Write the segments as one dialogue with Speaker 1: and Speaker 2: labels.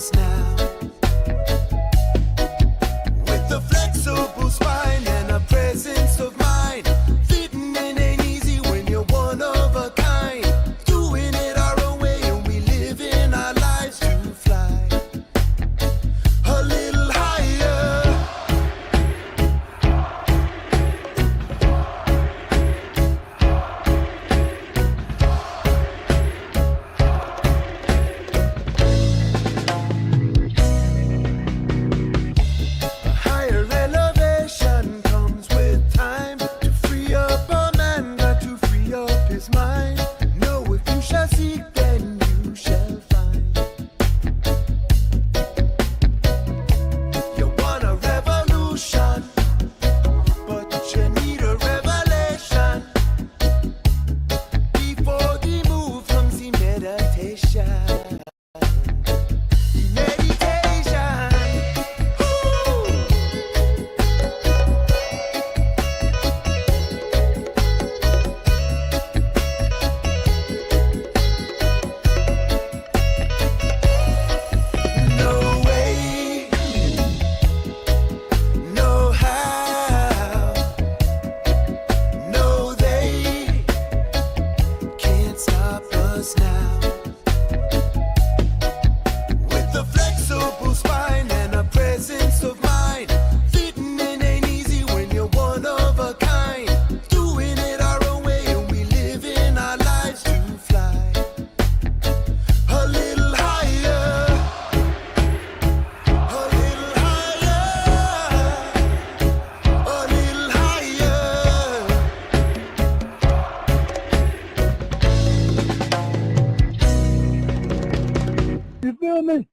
Speaker 1: us now. With a flexible spine and a presence of mind, fitting in ain't easy when you're one of a kind. Doing it our own way and we live in our lives to fly a little higher. A higher elevation comes with time. To free up a man, got to free up his mind. Know if you shall seek, then you shall find. You want a revolution, but you need a revelation. Before the move comes the meditation. Meditation. Ooh. No way, no how, no they can't stop us now. With a flexible spine and a presence of mind, fitting in ain't easy when you're one of a kind. Doing it our own way and we live in our lives to fly a little higher, a little higher, a little higher.
Speaker 2: You feel me?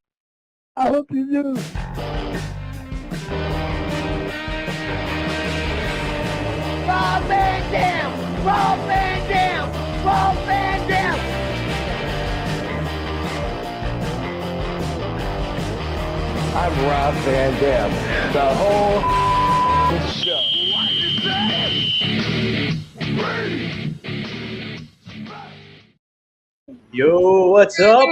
Speaker 2: I hope you do.
Speaker 3: Rob Van Dam! Rob Van Dam! Rob Van Dam!
Speaker 4: I'm Rob Van Dam. The whole show.
Speaker 5: Yo, what's up?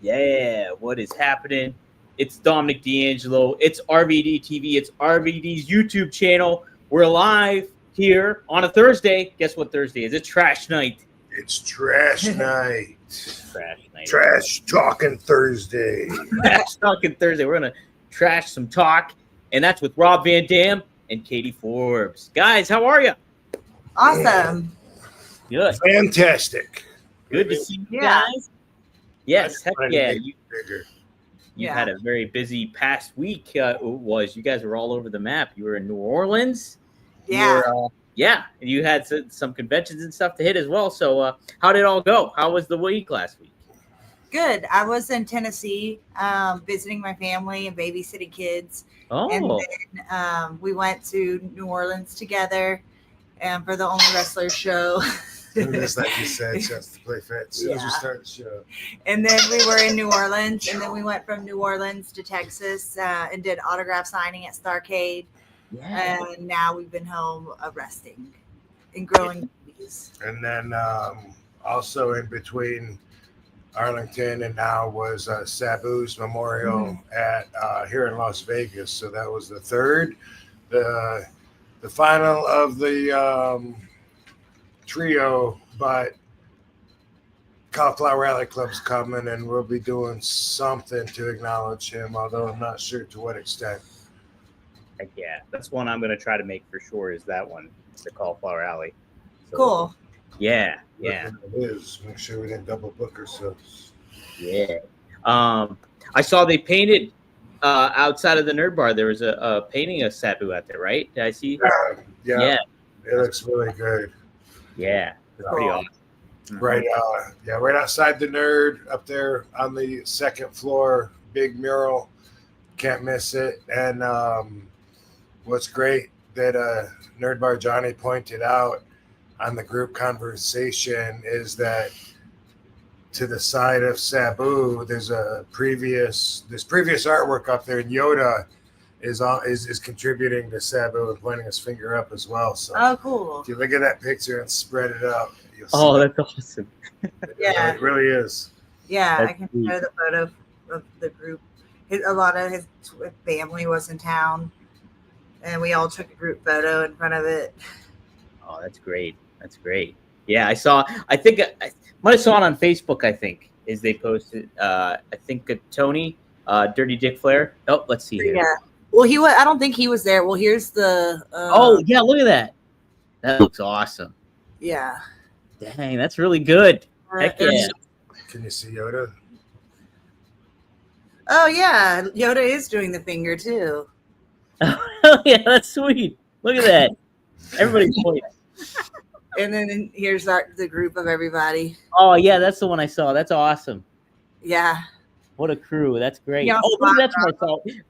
Speaker 5: Yeah, what is happening? It's Dominic D'Angelo. It's RVD TV. It's RVD's YouTube channel. We're live here on a Thursday. Guess what Thursday is? It's Trash Night.
Speaker 6: It's trash night.
Speaker 5: Trash Night.
Speaker 6: Trash talking Thursday.
Speaker 5: Trash Talking Thursday. We're going to trash some talk. And that's with Rob Van Dam and Katie Forbes. Guys, how are you?
Speaker 7: Awesome.
Speaker 5: Good.
Speaker 6: Fantastic.
Speaker 5: Good to see you
Speaker 7: Yeah.
Speaker 5: guys. Yes, heck
Speaker 6: Trying to
Speaker 5: yeah.
Speaker 6: make
Speaker 5: You
Speaker 6: it bigger.
Speaker 7: Yeah.
Speaker 5: had a very busy past week. It was. You guys were all over the map. You were in New Orleans.
Speaker 7: Yeah.
Speaker 5: Yeah, and you had some conventions and stuff to hit as well. So how did it all go? How was the week last week?
Speaker 7: Good. I was in Tennessee visiting my family and babysitting kids. And
Speaker 5: Oh,
Speaker 7: then we went to New Orleans together for the Only Wrestler show.
Speaker 6: Just like you said, just to play fat. As soon as we
Speaker 7: Yeah.
Speaker 6: start the show.
Speaker 7: And then we were in New Orleans. And then we went from New Orleans to Texas and did autograph signing at Starrcast.
Speaker 5: yeah.
Speaker 7: And now we've been home resting and growing babies.
Speaker 6: And then also in between Arlington and now was Sabu's memorial at here in Las Vegas. So that was the third, the final of the trio, but Cauliflower Alley Club's coming and we'll be doing something to acknowledge him, although I'm not sure to what extent.
Speaker 5: Heck yeah, that's one I'm going to try to make for sure. Is that one, the Cauliflower Alley? So,
Speaker 7: Cool.
Speaker 5: Yeah.
Speaker 6: It is. Make sure we didn't double book ourselves.
Speaker 5: Yeah. I saw they painted outside of the Nerd Bar. There was a painting of Sabu out there, right? Did I see?
Speaker 6: Yeah. It looks really good.
Speaker 5: Yeah. It's pretty awesome.
Speaker 6: Right, right outside the Nerd, up there on the second floor, big mural, can't miss it. And what's great that Nerd Bar Johnny pointed out on the group conversation is that to the side of Sabu, there's previous artwork up there, and Yoda is contributing to Sabu and pointing his finger up as well. So
Speaker 7: Oh, cool.
Speaker 6: if you look at that picture and spread it out, you'll see
Speaker 5: Oh, that's awesome.
Speaker 7: Yeah.
Speaker 6: it really is.
Speaker 7: Yeah,
Speaker 5: That's
Speaker 7: I can
Speaker 5: sweet.
Speaker 7: show the photo. of the group. A lot of his family was in town, and we all took a group photo in front of it.
Speaker 5: Oh, that's great. That's great. Yeah, I saw. I think I might have saw it on Facebook. I think is they posted. I think Tony, Dirty Dick Flair. Oh, let's see here.
Speaker 7: Yeah. Well, he was. I don't think he was there. Well, here's the.
Speaker 5: Oh yeah, look at that. That looks awesome.
Speaker 7: Yeah.
Speaker 5: Dang, that's really good. Heck yeah.
Speaker 6: Can you see Yoda?
Speaker 7: Oh yeah, Yoda is doing the finger too.
Speaker 5: Oh yeah, that's sweet. Look at that. Everybody's pointing.
Speaker 7: And then here's the group of everybody.
Speaker 5: Oh yeah, that's the one I saw. That's awesome.
Speaker 7: Yeah.
Speaker 5: What a crew. That's great.
Speaker 7: Yeah,
Speaker 5: Oh, maybe that's where I saw it.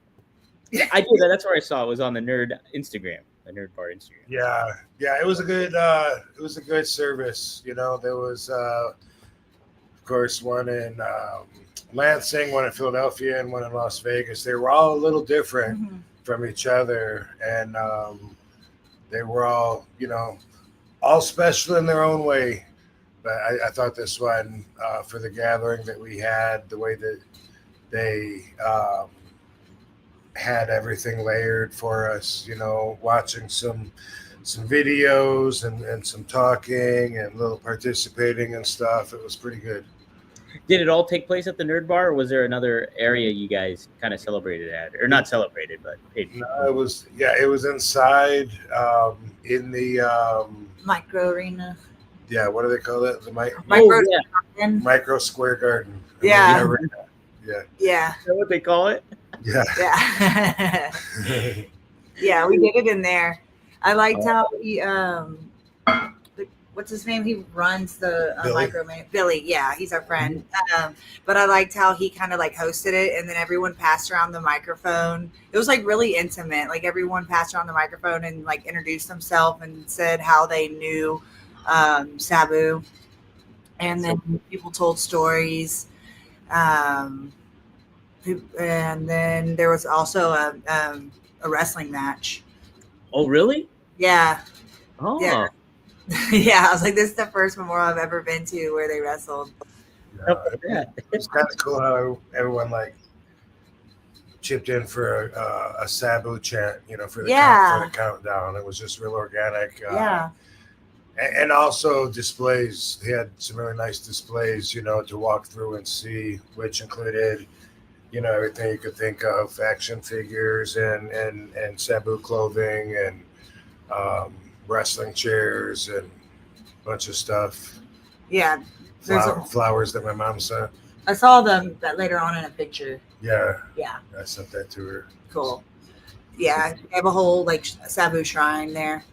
Speaker 5: I did that. That's where I saw it. It was on the Nerd Instagram, the Nerd Bar Instagram.
Speaker 6: Yeah, it was a good service. You know, there was of course one in Lansing, one in Philadelphia, and one in Las Vegas. They were all a little different from each other, and they were all, you know, all special in their own way. But I thought this one, for the gathering that we had, the way that they had everything layered for us, you know, watching some videos and some talking and little participating and stuff. It was pretty good.
Speaker 5: Did it all take place at the Nerd Bar, or was there another area you guys kind of celebrated at, or not celebrated, but
Speaker 6: No, it was inside in the
Speaker 7: Micro arena.
Speaker 6: yeah, what do they call it? The micro square garden.
Speaker 7: Yeah.
Speaker 6: Yeah.
Speaker 7: Yeah.
Speaker 5: Is that what they call it?
Speaker 6: Yeah.
Speaker 7: Yeah. Yeah, we did it in there. I liked how he what's his name? He runs the micro man. Billy, yeah, he's our friend. But I liked how he kind of like hosted it, and then everyone passed around the microphone. It was like really intimate. Like everyone passed around the microphone and like introduced themselves and said how they knew Sabu, and then people told stories. And then there was also a wrestling match.
Speaker 5: Oh, really?
Speaker 7: Yeah.
Speaker 5: Oh.
Speaker 7: Yeah. Yeah, I was like, this is the first memorial I've ever been to where they wrestled.
Speaker 5: Yeah.
Speaker 6: It's kind of cool how everyone like chipped in for a Sabu chant, you know, for the countdown. It was just real organic.
Speaker 7: Yeah.
Speaker 6: And also displays. They had some really nice displays, you know, to walk through and see, which included, you know, everything you could think of, action figures and Sabu clothing and wrestling chairs and a bunch of stuff.
Speaker 7: Yeah.
Speaker 6: Flowers that my mom sent.
Speaker 7: I saw them that later on in a picture.
Speaker 6: Yeah.
Speaker 7: Yeah.
Speaker 6: I sent that to her.
Speaker 7: Cool. Yeah. They have a whole like Sabu shrine there.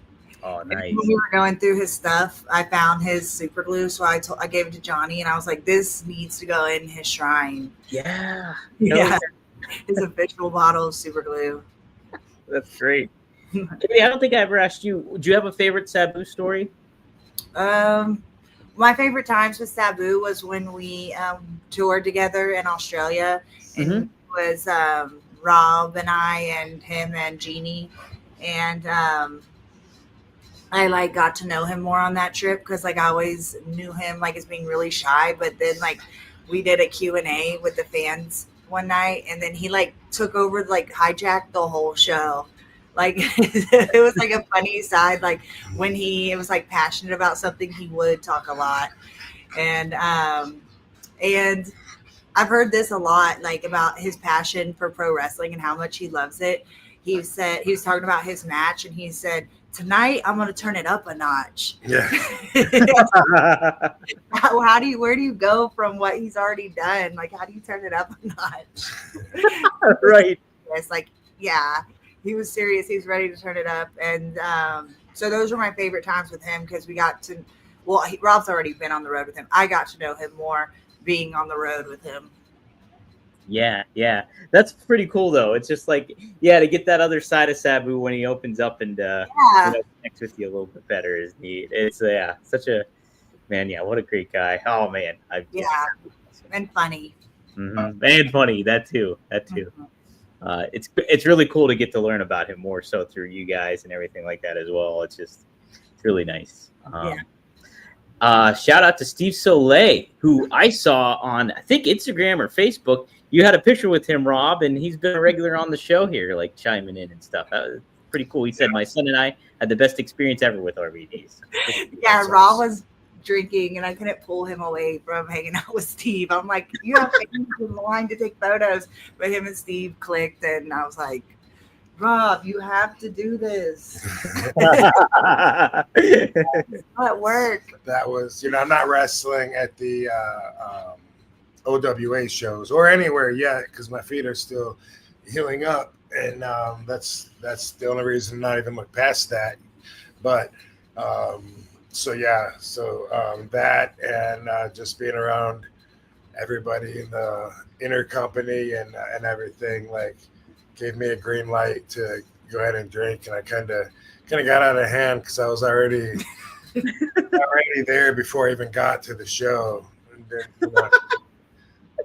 Speaker 5: Oh, nice.
Speaker 7: When we were going through his stuff, I found his super glue. So I gave it to Johnny and I was like, this needs to go in his shrine.
Speaker 5: Yeah.
Speaker 7: Yeah. His official bottle of super glue.
Speaker 5: That's great. I don't think I ever asked you. Do you have a favorite Sabu story?
Speaker 7: My favorite times with Sabu was when we toured together in Australia, and it was Rob and I and him and Jeannie, and I like got to know him more on that trip because like I always knew him like as being really shy, but then like we did a Q&A with the fans one night, and then he like took over, like hijacked the whole show. Like it was like a funny side. Like when he was like passionate about something, he would talk a lot. And I've heard this a lot, like about his passion for pro wrestling and how much he loves it. He said, he was talking about his match and he said, tonight I'm going to turn it up a notch.
Speaker 6: Yeah.
Speaker 7: Where do you go from what he's already done? Like, how do you turn it up a notch?
Speaker 5: Right.
Speaker 7: It's like, yeah. He was serious. He was ready to turn it up. And so those were my favorite times with him because we got to, Rob's already been on the road with him. I got to know him more being on the road with him.
Speaker 5: Yeah. That's pretty cool, though. It's just like, to get that other side of Sabu when he opens up and connects with you a little bit better is neat. It's, such a, man, what a great guy. Oh, man.
Speaker 7: And funny.
Speaker 5: Mm-hmm. And funny, that too. Mm-hmm. It's really cool to get to learn about him more so through you guys and everything like that as well. It's really nice. Shout out to Steve Soleil, who I saw on, I think, Instagram or Facebook. You had a picture with him, Rob, and he's been a regular on the show here, like chiming in and stuff. That was pretty cool. He said, my son and I had the best experience ever with RVDs.
Speaker 7: Yeah, Rob was drinking, and I couldn't pull him away from hanging out with Steve. I'm like, you have to use the line to take photos. But him and Steve clicked, and I was like, Rob, you have to do this. At work.
Speaker 6: That was, I'm not wrestling at the OWA shows or anywhere yet because my feet are still healing up, and that's the only reason not even look past that. But that and just being around everybody in the intercompany and everything like gave me a green light to go ahead and drink, and I kind of got out of hand because I was already there before I even got to the show. And then,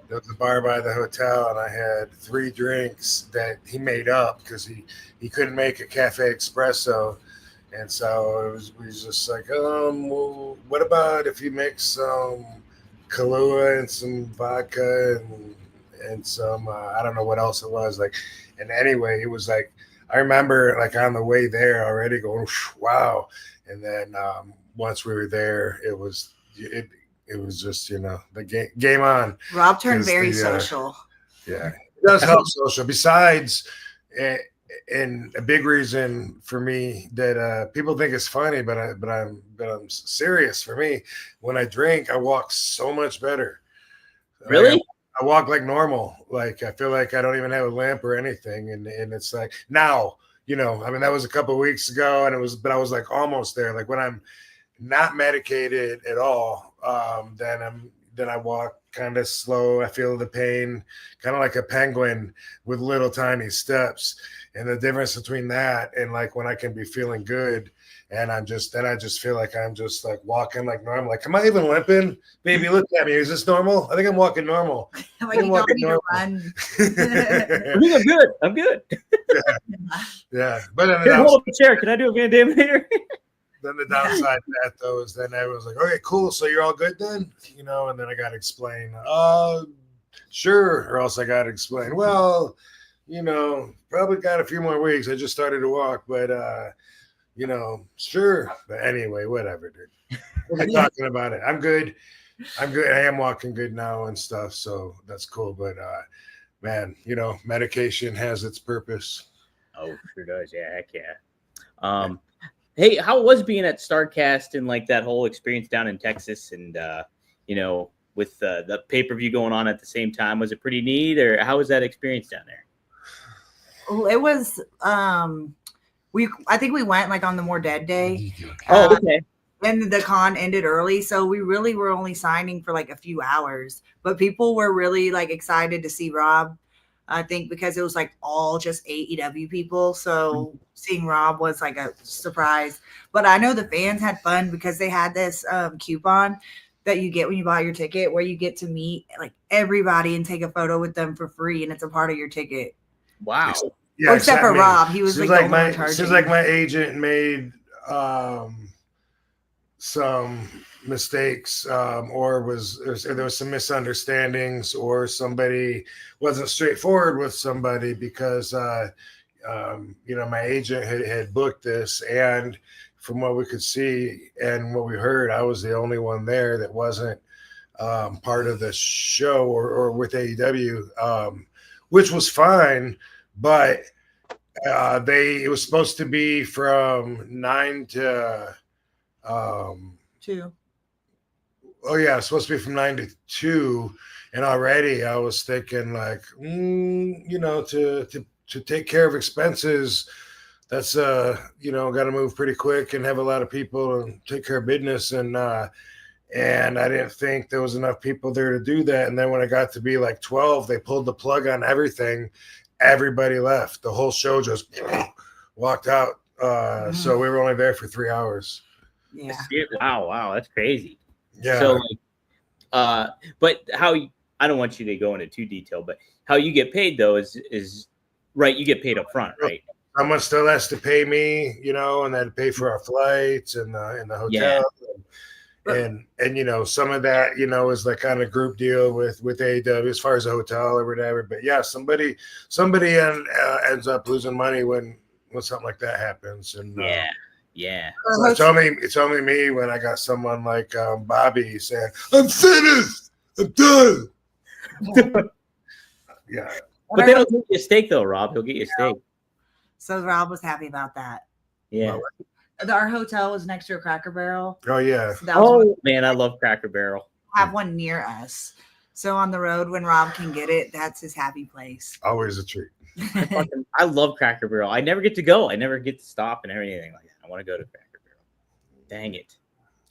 Speaker 6: there was a bar by the hotel, and I had 3 drinks that he made up because he couldn't make a cafe espresso, and so we was just like, well, what about if you mix some Kahlua and some vodka and some I don't know what else it was like. And anyway, it was like, I remember like on the way there already going, wow. And then once we were there, it was just, the game on.
Speaker 7: Rob turned very social.
Speaker 6: Yeah, it does help social. Besides, and a big reason for me that people think it's funny, but I'm serious. For me, when I drink, I walk so much better.
Speaker 5: Really?
Speaker 6: Like, I walk like normal. Like I feel like I don't even have a lamp or anything. And it's like now, that was a couple of weeks ago, but I was like almost there. Like when I'm not medicated at all, then I walk kind of slow. I feel the pain, kind of like a penguin with little tiny steps. And the difference between that and like when I can be feeling good, and I just feel like I'm just like walking like normal. Like, am I even limping? Baby, look at me. Is this normal? I think I'm walking normal.
Speaker 7: Like you don't need to run.
Speaker 5: I'm good.
Speaker 6: Yeah. But then
Speaker 5: Here, hold up the chair. Can I do a Van Damme later?
Speaker 6: Then the downside to that though is then everyone's like, okay, cool. So you're all good then? And then I got to explain, sure. Or else I got to explain, well, probably got a few more weeks. I just started to walk, but sure. But anyway, whatever, dude. We're talking about it. I'm good. I am walking good now and stuff. So that's cool. But man, medication has its purpose.
Speaker 5: Oh, sure does. Yeah, heck yeah. Hey, how was being at Starrcast and like that whole experience down in Texas and with the pay-per-view going on at the same time? Was it pretty neat, or how was that experience down there?
Speaker 7: It was I think we went like on the More Dead day.
Speaker 5: Oh, okay.
Speaker 7: And the con ended early, so we really were only signing for like a few hours. But people were really like excited to see Rob. I think because it was like all just AEW people, so seeing Rob was like a surprise. But I know the fans had fun because they had this coupon that you get when you buy your ticket, where you get to meet like everybody and take a photo with them for free, and it's a part of your ticket.
Speaker 5: Wow.
Speaker 6: Yeah,
Speaker 7: except for Rob, he was like
Speaker 6: my agent made some mistakes, or there was some misunderstandings, or somebody wasn't straightforward with somebody because my agent had booked this, and from what we could see and what we heard, I was the only one there that wasn't part of the show or with AEW, which was fine. But it was supposed to be from 9 to
Speaker 7: 2.
Speaker 6: Oh yeah, it's supposed to be from 9 to 2, and already I was thinking like, to take care of expenses, that's got to move pretty quick and have a lot of people and take care of business, and I didn't think there was enough people there to do that. And then when it got to be like 12, they pulled the plug on everything. Everybody left. The whole show just walked out. So we were only there for 3 hours.
Speaker 7: Yeah.
Speaker 5: Wow, that's crazy.
Speaker 6: Yeah.
Speaker 5: So, but how? I don't want you to go into too detail, but how you get paid though is right. You get paid up front, right?
Speaker 6: Someone still has to pay me, and then pay for our flights and the hotel.
Speaker 5: Yeah.
Speaker 6: and some of that is like kind of group deal with AEW as far as a hotel or whatever. But yeah, somebody ends up losing money when something like that happens. And
Speaker 5: yeah.
Speaker 6: So it's only me when I got someone like Bobby saying, "I'm finished, I'm done." Yeah.
Speaker 5: But they don't get you a steak though, Rob. He'll get you a steak.
Speaker 7: So Rob was happy about that.
Speaker 5: Yeah.
Speaker 7: Our hotel was next to a Cracker Barrel.
Speaker 6: Oh yeah.
Speaker 7: So
Speaker 5: man, I love Cracker Barrel.
Speaker 7: Have one near us. So on the road when Rob can get it, that's his happy place.
Speaker 6: Always a treat.
Speaker 5: I love Cracker Barrel. I never get to go. I never get to stop and everything like that. I want to go to Cracker Barrel. Dang it.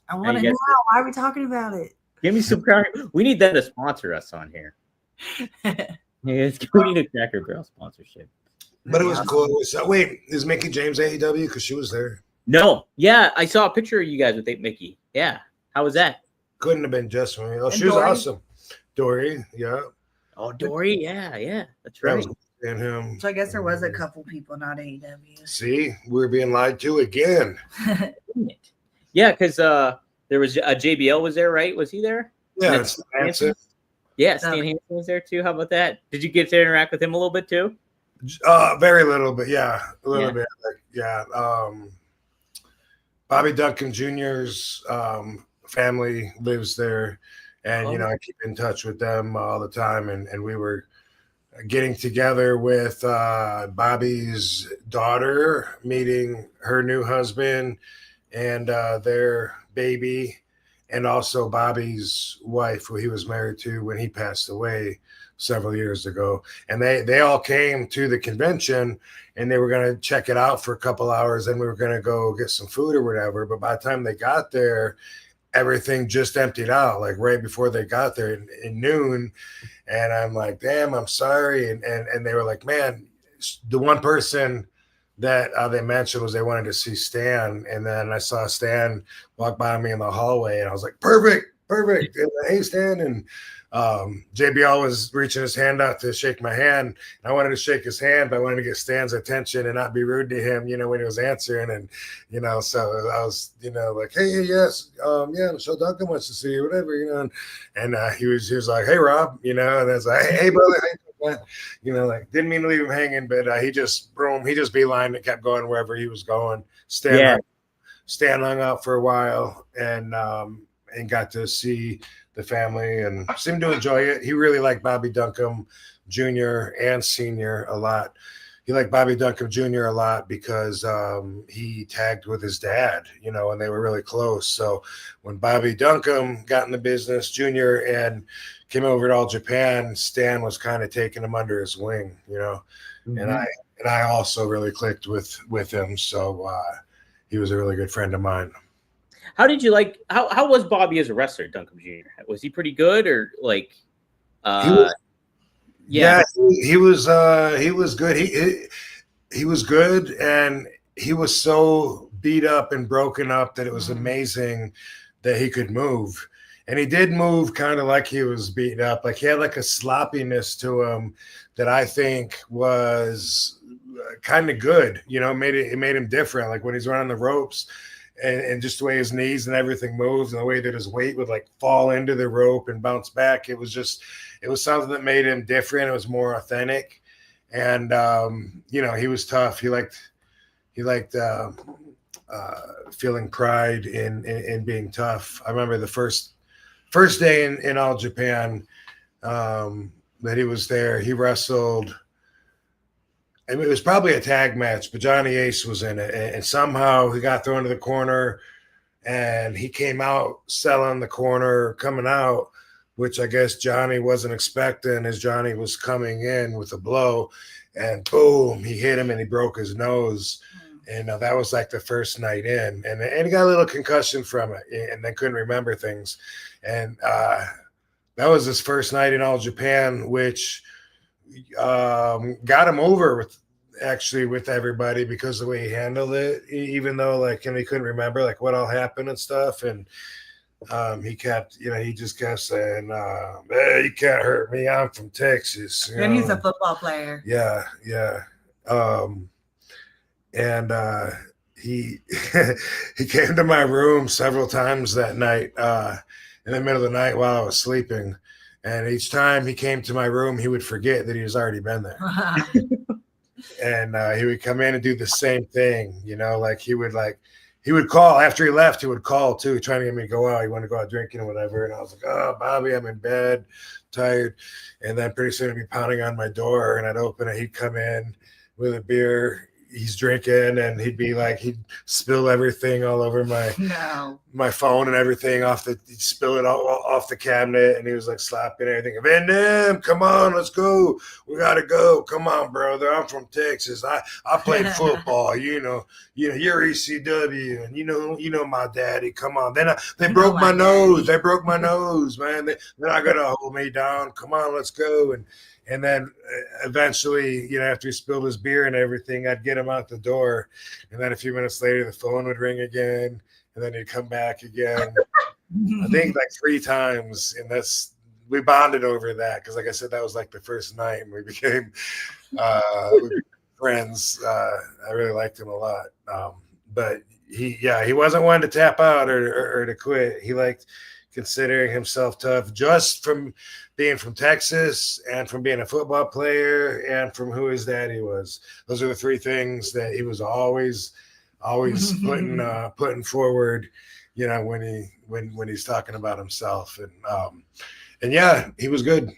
Speaker 7: I want to know. Why are we talking about it?
Speaker 5: Give me some Cracker. We need them to sponsor us on here. We need a Cracker Barrel sponsorship.
Speaker 6: But it was cool. Wait, is Mickey James AEW? Because she was there.
Speaker 5: No. Yeah, I saw a picture of you guys with Mickey. Yeah. How was that?
Speaker 6: Couldn't have been just for me. Oh, she was awesome. Dory, yeah.
Speaker 5: Oh, Dory, yeah. That's right.
Speaker 6: And him.
Speaker 7: So I guess there was a couple people not AEW.
Speaker 6: See, we're being lied to again.
Speaker 5: Yeah, because there was JBL was there, right? Was he there?
Speaker 6: Yeah,
Speaker 5: Stan Hansen was there too. How about that? Did you get to interact with him a little bit too?
Speaker 6: Very little, but yeah, a little bit. Bobby Duncum Jr.'s family lives there, and I keep in touch with them all the time. And we were getting together with Bobby's daughter, meeting her new husband and their baby, and also Bobby's wife, who he was married to when he passed away several years ago. And they all came to the convention, and they were going to check it out for a couple hours, and we were going to go get some food or whatever. But by the time they got there, everything just emptied out, like right before they got there in noon. And I'm like, damn, I'm sorry. And they were like, man, the one person that they mentioned was they wanted to see Stan. And then I saw Stan walk by me in the hallway, and I was like, perfect. And, hey, Stan. And JBL was reaching his hand out to shake my hand. I wanted to shake his hand, but I wanted to get Stan's attention and not be rude to him, when he was answering. And, so I was, like, hey, yes, Michelle Duncan wants to see you, whatever, and he was like, hey, Rob, and I was like, hey, brother, like didn't mean to leave him hanging, but he just beelined and kept going wherever he was going. Stan hung out for a while and got to see the family and seemed to enjoy it. He really liked Bobby Duncum Jr. and Sr. a lot. He liked Bobby Duncum Jr. a lot because he tagged with his dad, and they were really close. So when Bobby Duncum got in the business, Jr. and came over to All Japan, Stan was kind of taking him under his wing, Mm-hmm. And I also really clicked with him. So he was a really good friend of mine.
Speaker 5: How did you like? How was Bobby as a wrestler, Duncum Jr.? Was he pretty good, or like?
Speaker 6: He was good. He was good, and he was so beat up and broken up that it was amazing that he could move. And he did move kind of like he was beaten up. Like he had like a sloppiness to him that I think was kind of good. It made him different. Like when he's running the ropes. And just the way his knees and everything moved, and the way that his weight would like fall into the rope and bounce back. It was something that made him different. It was more authentic. And, he was tough. He liked feeling pride in being tough. I remember the first day in All Japan that he was there, he wrestled. I mean, it was probably a tag match, but Johnny Ace was in it. And somehow he got thrown to the corner, and he came out selling the corner, coming out, which I guess Johnny wasn't expecting as Johnny was coming in with a blow. And boom, he hit him and he broke his nose. And that was like the first night in. And he got a little concussion from it and then couldn't remember things. And that was his first night in All Japan, which – got him over with everybody because of the way he handled it, even though he couldn't remember like what all happened and stuff. And he just kept saying, hey, you can't hurt me, I'm from Texas.
Speaker 7: And he's a football player.
Speaker 6: Yeah. he he came to my room several times that night in the middle of the night while I was sleeping, and each time he came to my room, he would forget that he was already been there, and he would come in and do the same thing. Like he would call after he left. He would call too, trying to get me to go out. He wanted to go out drinking or whatever, and I was like, "Oh, Bobby, I'm in bed, tired." And then pretty soon he'd be pounding on my door, and I'd open it. He'd come in with a beer. He's drinking, and he'd be like, he'd spill everything all over my phone and everything he'd spill it all off the cabinet, and he was like slapping everything. Van Dam, come on, let's go. We gotta go. Come on, brother. I'm from Texas. I played football. You're ECW, and you know my daddy. Come on. Then they broke my nose. They broke my nose, man. They're not gonna hold me down. Come on, let's go. And then eventually, after he spilled his beer and everything, I'd get him out the door. And then a few minutes later, the phone would ring again. And then he'd come back again. I think like 3 times. And we bonded over that. Because like I said, that was like the first night. And we became friends. I really liked him a lot. But he wasn't one to tap out or to quit. He liked considering himself tough just from being from Texas and from being a football player and from who his daddy was. Those are the 3 things that he was always putting forward, when he's talking about himself. And yeah, he was good.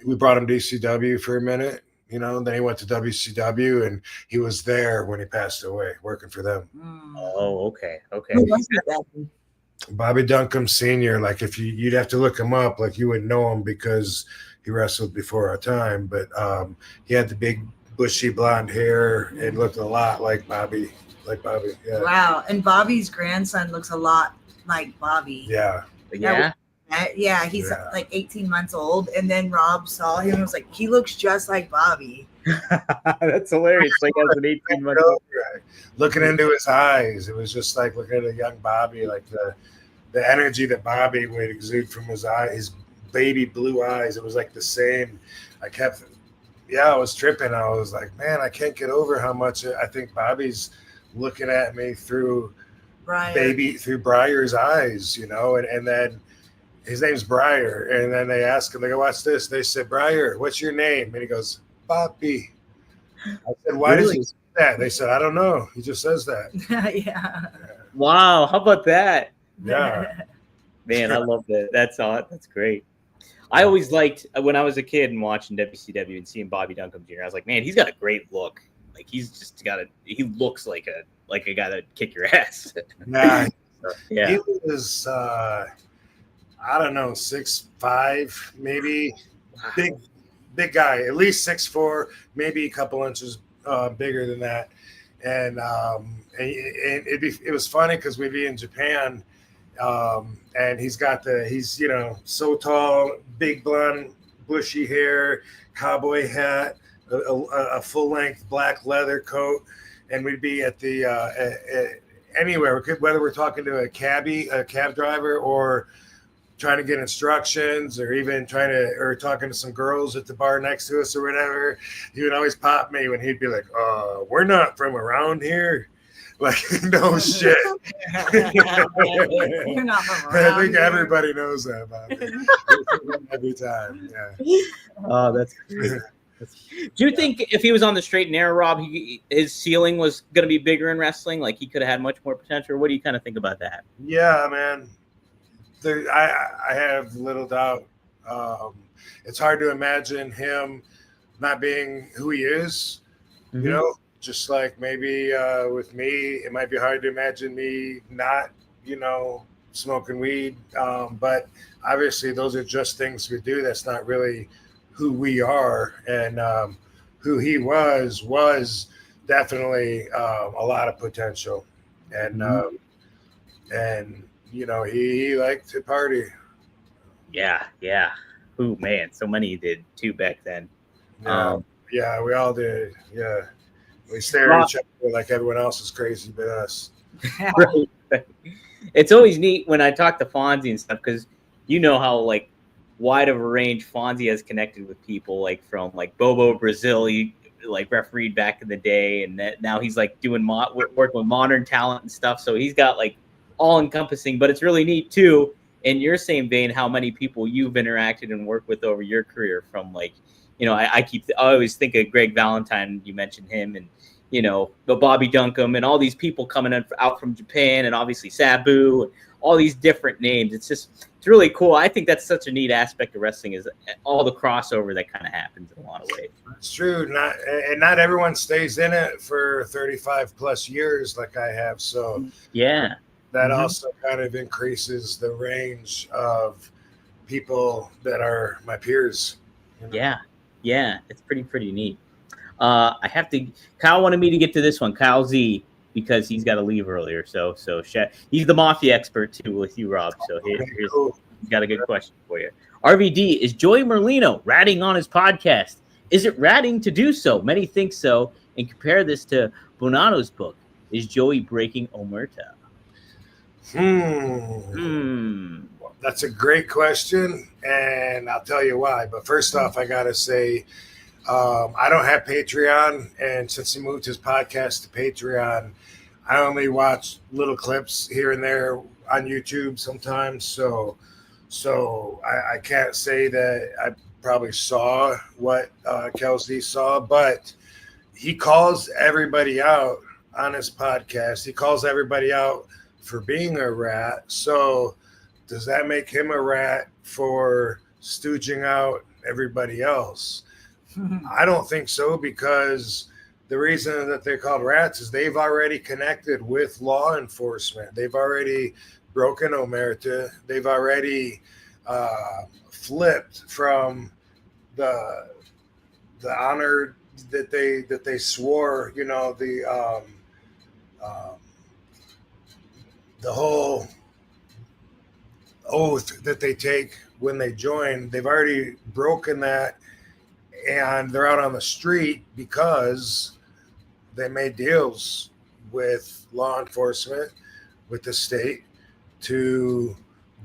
Speaker 6: We brought him to ECW for a minute, then he went to WCW, and he was there when he passed away, working for them.
Speaker 5: Oh, okay.
Speaker 7: Who was that?
Speaker 6: Bobby Duncum Sr. Like if you'd have to look him up, like you would know him because he wrestled before our time. But he had the big bushy blonde hair and looked a lot like Bobby. Yeah.
Speaker 7: Wow. And Bobby's grandson looks a lot like Bobby.
Speaker 6: Yeah.
Speaker 7: Yeah. He's like 18 months old. And then Rob saw him and was like, he looks just like Bobby.
Speaker 5: That's hilarious. Like as an 18-month old.
Speaker 6: Looking into his eyes, it was just like looking at a young Bobby, like the energy that Bobby would exude from his eye, his baby blue eyes. It was like the same. I was tripping. I was like, man, I can't get over how much I think Bobby's looking at me through Briar's eyes, and then his name's Briar. And then they ask him, they go, what's this? They said, Briar, what's your name? And he goes, Bobby. I said, why does he say that? They said, I don't know. He just says that.
Speaker 7: Yeah.
Speaker 5: Wow. How about that?
Speaker 6: Yeah.
Speaker 5: Man, I love that. That's great. I always liked when I was a kid and watching WCW and seeing Bobby Duncum Jr. I was like, man, he's got a great look. Like he looks like a guy that kick your ass.
Speaker 6: Nah,
Speaker 5: yeah.
Speaker 6: He was I don't know, 6'5", maybe. Wow. Big guy, at least 6'4", maybe a couple inches bigger than that. And it was funny because we'd be in Japan, and he's so tall, big blonde, bushy hair, cowboy hat, a full-length black leather coat, and we'd be at the anywhere, whether we're talking to a cab driver, or trying to get instructions, or even talking to some girls at the bar next to us or whatever. He would always pop me when he'd be like, we're not from around here. Like, no shit.
Speaker 7: You're not from around
Speaker 6: I think
Speaker 7: here.
Speaker 6: everybody knows that about me. Every time. Yeah.
Speaker 5: Oh, that's great. Do you think if he was on the straight and narrow, Rob, his ceiling was going to be bigger in wrestling? Like he could have had much more potential? Or what do you kind of think about that?
Speaker 6: Yeah, man. I have little doubt. It's hard to imagine him not being who he is, just like maybe with me, it might be hard to imagine me not, smoking weed. But obviously those are just things we do. That's not really who we are. And who he was definitely a lot of potential. And, he liked to party.
Speaker 5: Yeah. Ooh, man, so many did too back then.
Speaker 6: Yeah, we all did. Yeah. We stare at each other like everyone else is crazy but us.
Speaker 5: Right. It's always neat when I talk to Fonzie and stuff, because you know how wide of a range Fonzie has connected with people, like from Bobo Brazil. like refereed back in the day, and that now he's like doing work with modern talent and stuff. So he's got like all encompassing, but it's really neat too. In your same vein, how many people you've interacted and worked with over your career, from like, I always think of Greg Valentine. You mentioned him, and the Bobby Duncum and all these people coming out from Japan, and obviously Sabu, and all these different names. It's really cool. I think that's such a neat aspect of wrestling, is all the crossover that kind of happens in a lot of ways.
Speaker 6: It's true. Not everyone stays in it for 35 plus years like I have. So
Speaker 5: yeah,
Speaker 6: that also kind of increases the range of people that are my peers.
Speaker 5: Yeah, it's pretty neat. Kyle wanted me to get to this one, Kyle Z, because he's got to leave earlier. So he's the mafia expert too with you, Rob. So he's got a good question for you. RVD, is Joey Merlino ratting on his podcast? Is it ratting to do so? Many think so, and compare this to Bonanno's book. Is Joey breaking Omerta?
Speaker 6: That's a great question, and I'll tell you why. But first off, I gotta say, I don't have Patreon, and since he moved his podcast to Patreon, I only watch little clips here and there on YouTube sometimes. So I can't say that I probably saw what Kelsey saw, but he calls everybody out on his podcast. He calls everybody out for being a rat. So does that make him a rat for stooging out everybody else? I don't think so, because the reason that they're called rats is they've already connected with law enforcement. They've already broken omerta. They've already flipped from the honor that they swore, the whole oath that they take when they join. They've already broken that, and they're out on the street because they made deals with law enforcement, with the state, to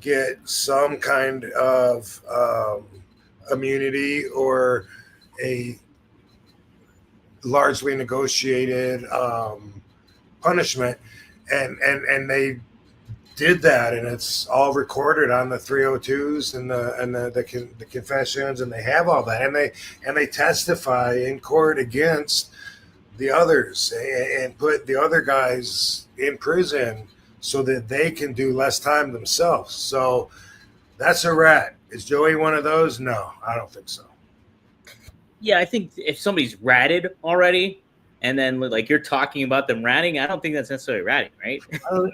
Speaker 6: get some kind of immunity or a largely negotiated punishment, and they did that, and it's all recorded on the 302s and the confessions, and they have all that, and they testify in court against the others and put the other guys in prison so that they can do less time themselves. So that's a rat. Is Joey one of those? No, I don't think so.
Speaker 5: Yeah, I think if somebody's ratted already, and then like you're talking about them ratting, I don't think that's necessarily ratting, right?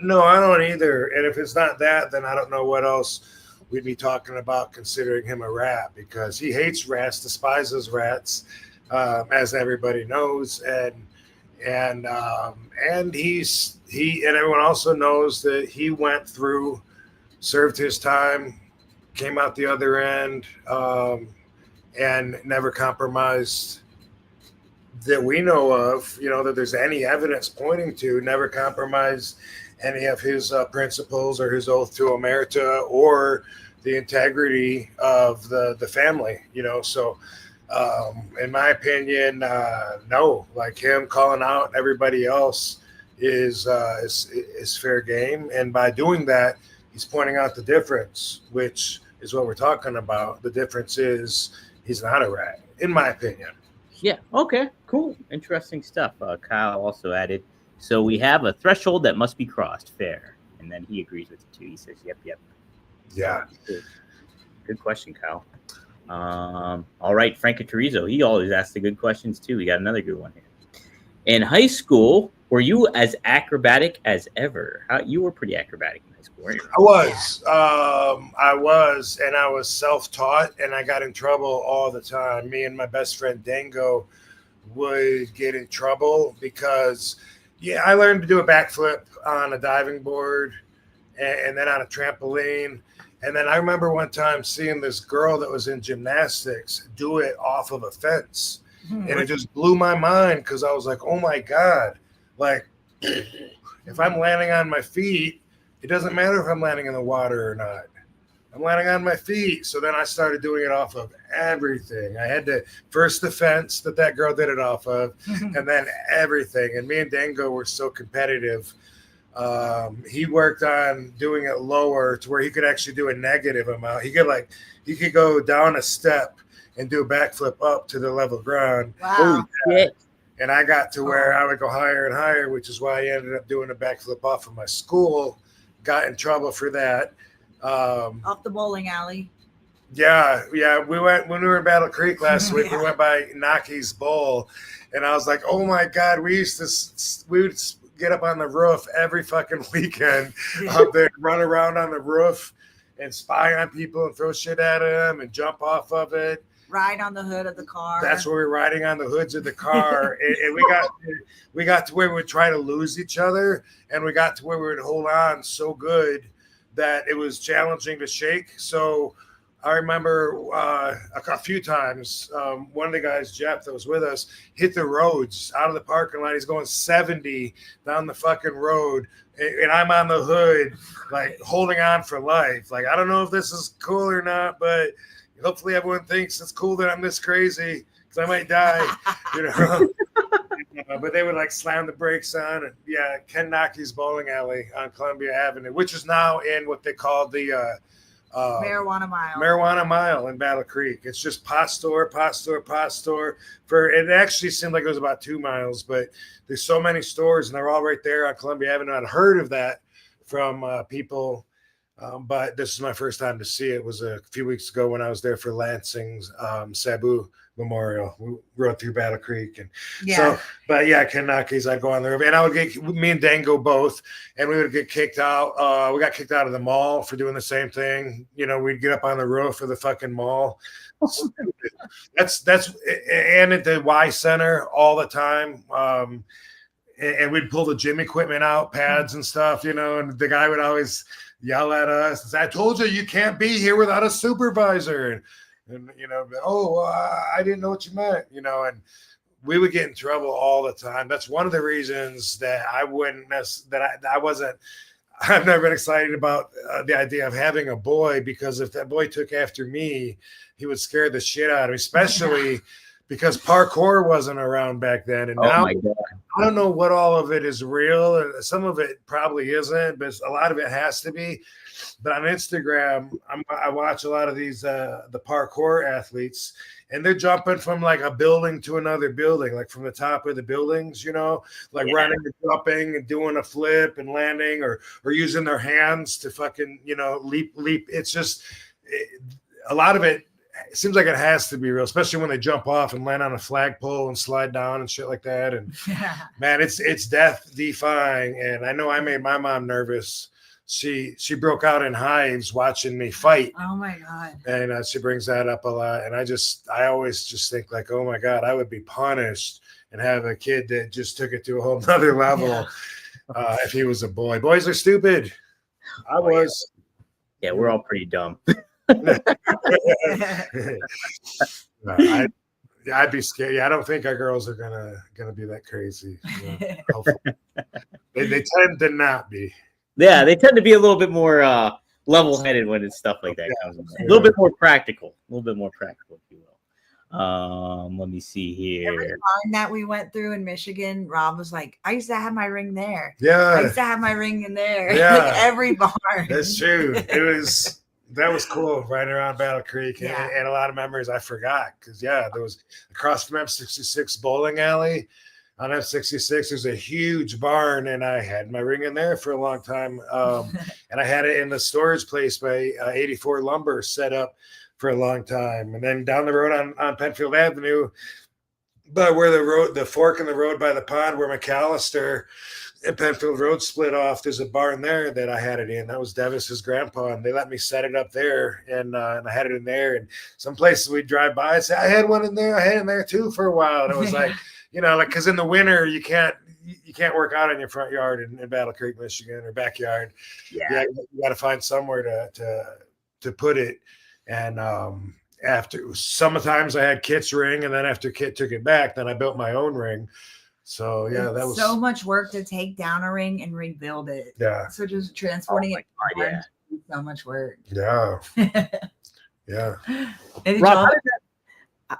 Speaker 6: No, I don't either. And if it's not that, then I don't know what else we'd be talking about considering him a rat, because he hates rats, despises rats, as everybody knows, and everyone also knows that he went through, served his time, came out the other end, and never compromised that we know of, that there's any evidence pointing to, never compromised any of his principles or his oath to omerta or the integrity of the family, So in my opinion, no, like him calling out everybody else is fair game. And by doing that, he's pointing out the difference, which is what we're talking about. The difference is he's not a rat, in my opinion.
Speaker 5: Yeah. Okay. Cool. Interesting stuff. Kyle also added, so we have a threshold that must be crossed. Fair. And then he agrees with it too. He says, yep.
Speaker 6: Yeah.
Speaker 5: Good question, Kyle. All right. Frank Terrizzo. He always asks the good questions too. We got another good one here. In high school, were you as acrobatic as ever? You were pretty acrobatic in high school, weren't you?
Speaker 6: I was, and I was self-taught, and I got in trouble all the time. Me and my best friend Dango would get in trouble because, I learned to do a backflip on a diving board and then on a trampoline. And then I remember one time seeing this girl that was in gymnastics do it off of a fence. And it just blew my mind because I was like, oh my God, like if I'm landing on my feet, it doesn't matter if I'm landing in the water or not. I'm landing on my feet. So then I started doing it off of everything. I had to first the fence that girl did it off of, and then everything. And me and Dango were so competitive. He worked on doing it lower to where he could actually do a negative amount. He could go down a step and do a backflip up to the level ground.
Speaker 7: Wow.
Speaker 6: And I got to where I would go higher and higher, which is why I ended up doing a backflip off of my school. Got in trouble for that.
Speaker 7: Off the bowling alley.
Speaker 6: Yeah. We went when we were in Battle Creek last week. We went by Naki's Bowl, and I was like, "Oh my God!" We would get up on the roof every fucking weekend up there, run around on the roof, and spy on people and throw shit at them and jump off of it.
Speaker 7: Ride on the hood of the car.
Speaker 6: That's where we were riding on the hoods of the car, and we got to where we would try to lose each other, and we got to where we would hold on so good that it was challenging to shake. So I remember a few times one of the guys, Jeff, that was with us, hit the roads out of the parking lot. He's going 70 down the fucking road, and I'm on the hood, like holding on for life. Like, I don't know if this is cool or not, but hopefully everyone thinks it's cool that I'm this crazy because I might die, you know. But they would like slam the brakes on. And, yeah, Ken Naki's bowling alley on Columbia Avenue, which is now in what they call the
Speaker 7: Marijuana Mile.
Speaker 6: Marijuana Mile in Battle Creek. It's just pot store. It actually seemed like it was about 2 miles, but there's so many stores and they're all right there on Columbia Avenue. I'd heard of that from people. But this is my first time to see it. It was a few weeks ago when I was there for Lansing's Sabu Memorial. We rode through Battle Creek. And so, but yeah, Ken Naki's, I'd go on the river. And I would get, me and Dango both, and we would get kicked out. We got kicked out of the mall for doing the same thing. You know, we'd get up on the roof of the fucking mall. That's and at the Y Center all the time. And we'd pull the gym equipment out, pads and stuff, you know, and the guy would always yell at us and say, "I told you can't be here without a supervisor." And you know, I didn't know what you meant, you know, and we would get in trouble all the time. That's one of the reasons that I've never been excited about the idea of having a boy, because if that boy took after me, he would scare the shit out of me, especially because parkour wasn't around back then. And now I don't know what all of it is real. Some of it probably isn't, but a lot of it has to be. But on Instagram, I watch a lot of these the parkour athletes, and they're jumping from like a building to another building, like from the top of the buildings, you know, like running and jumping and doing a flip and landing, or using their hands to fucking, you know, leap. It's just a lot of it. It seems like it has to be real, especially when they jump off and land on a flagpole and slide down and shit like that. And man, it's death defying. And I know I made my mom nervous. She broke out in hives watching me fight.
Speaker 7: Oh my God.
Speaker 6: And she brings that up a lot. And I always just think like, oh my God, I would be punished and have a kid that just took it to a whole nother level if he was a boy. Boys are stupid. I was.
Speaker 5: Yeah, we're all pretty dumb.
Speaker 6: I'd be scared. Yeah, I don't think our girls are gonna be that crazy. You know, they tend to not be.
Speaker 5: Yeah, they tend to be a little bit more level-headed when it's stuff like that comes in. A little bit more practical. A little bit more practical, if you will. Let me see here.
Speaker 7: Every barn that we went through in Michigan, Rob was like, "I used to have my ring there.
Speaker 6: Yeah,
Speaker 7: I used to have my ring in there."
Speaker 6: Yeah,
Speaker 7: like every barn.
Speaker 6: That's true. That was cool, riding around Battle Creek, and a lot of memories I forgot because there was across from M66 bowling alley on F66. There's a huge barn, and I had my ring in there for a long time, and I had it in the storage place by 84 Lumber set up for a long time, and then down the road on Penfield Avenue, but where the fork in the road by the pond where McAllister and Penfield Road split off, there's a barn there that I had it in. That was Devis's grandpa, and they let me set it up there, and I had it in there. And some places we'd drive by and say, "I had one in there. I had it in there too for a while." And it was like, you know, like because in the winter you can't work out in your front yard in Battle Creek, Michigan, or backyard. Yeah, you got to find somewhere to put it. And after sometimes I had Kit's ring, and then after Kit took it back, then I built my own ring. So yeah,
Speaker 7: that was so much work to take down a ring and rebuild it.
Speaker 6: Yeah.
Speaker 7: So just transporting it.
Speaker 5: Yeah.
Speaker 7: so much work.
Speaker 6: Yeah. Yeah.
Speaker 7: And
Speaker 5: Rob,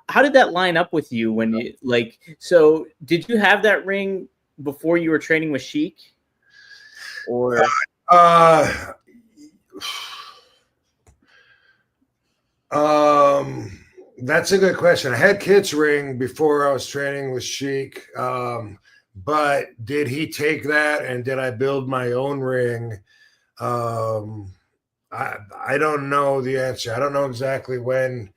Speaker 5: how did that line up with you when you so did you have that ring before you were training with Sheik? Or
Speaker 6: that's a good question. I had Kit's ring before I was training with Sheik. But did he take that and did I build my own ring? I don't know the answer. I don't know exactly when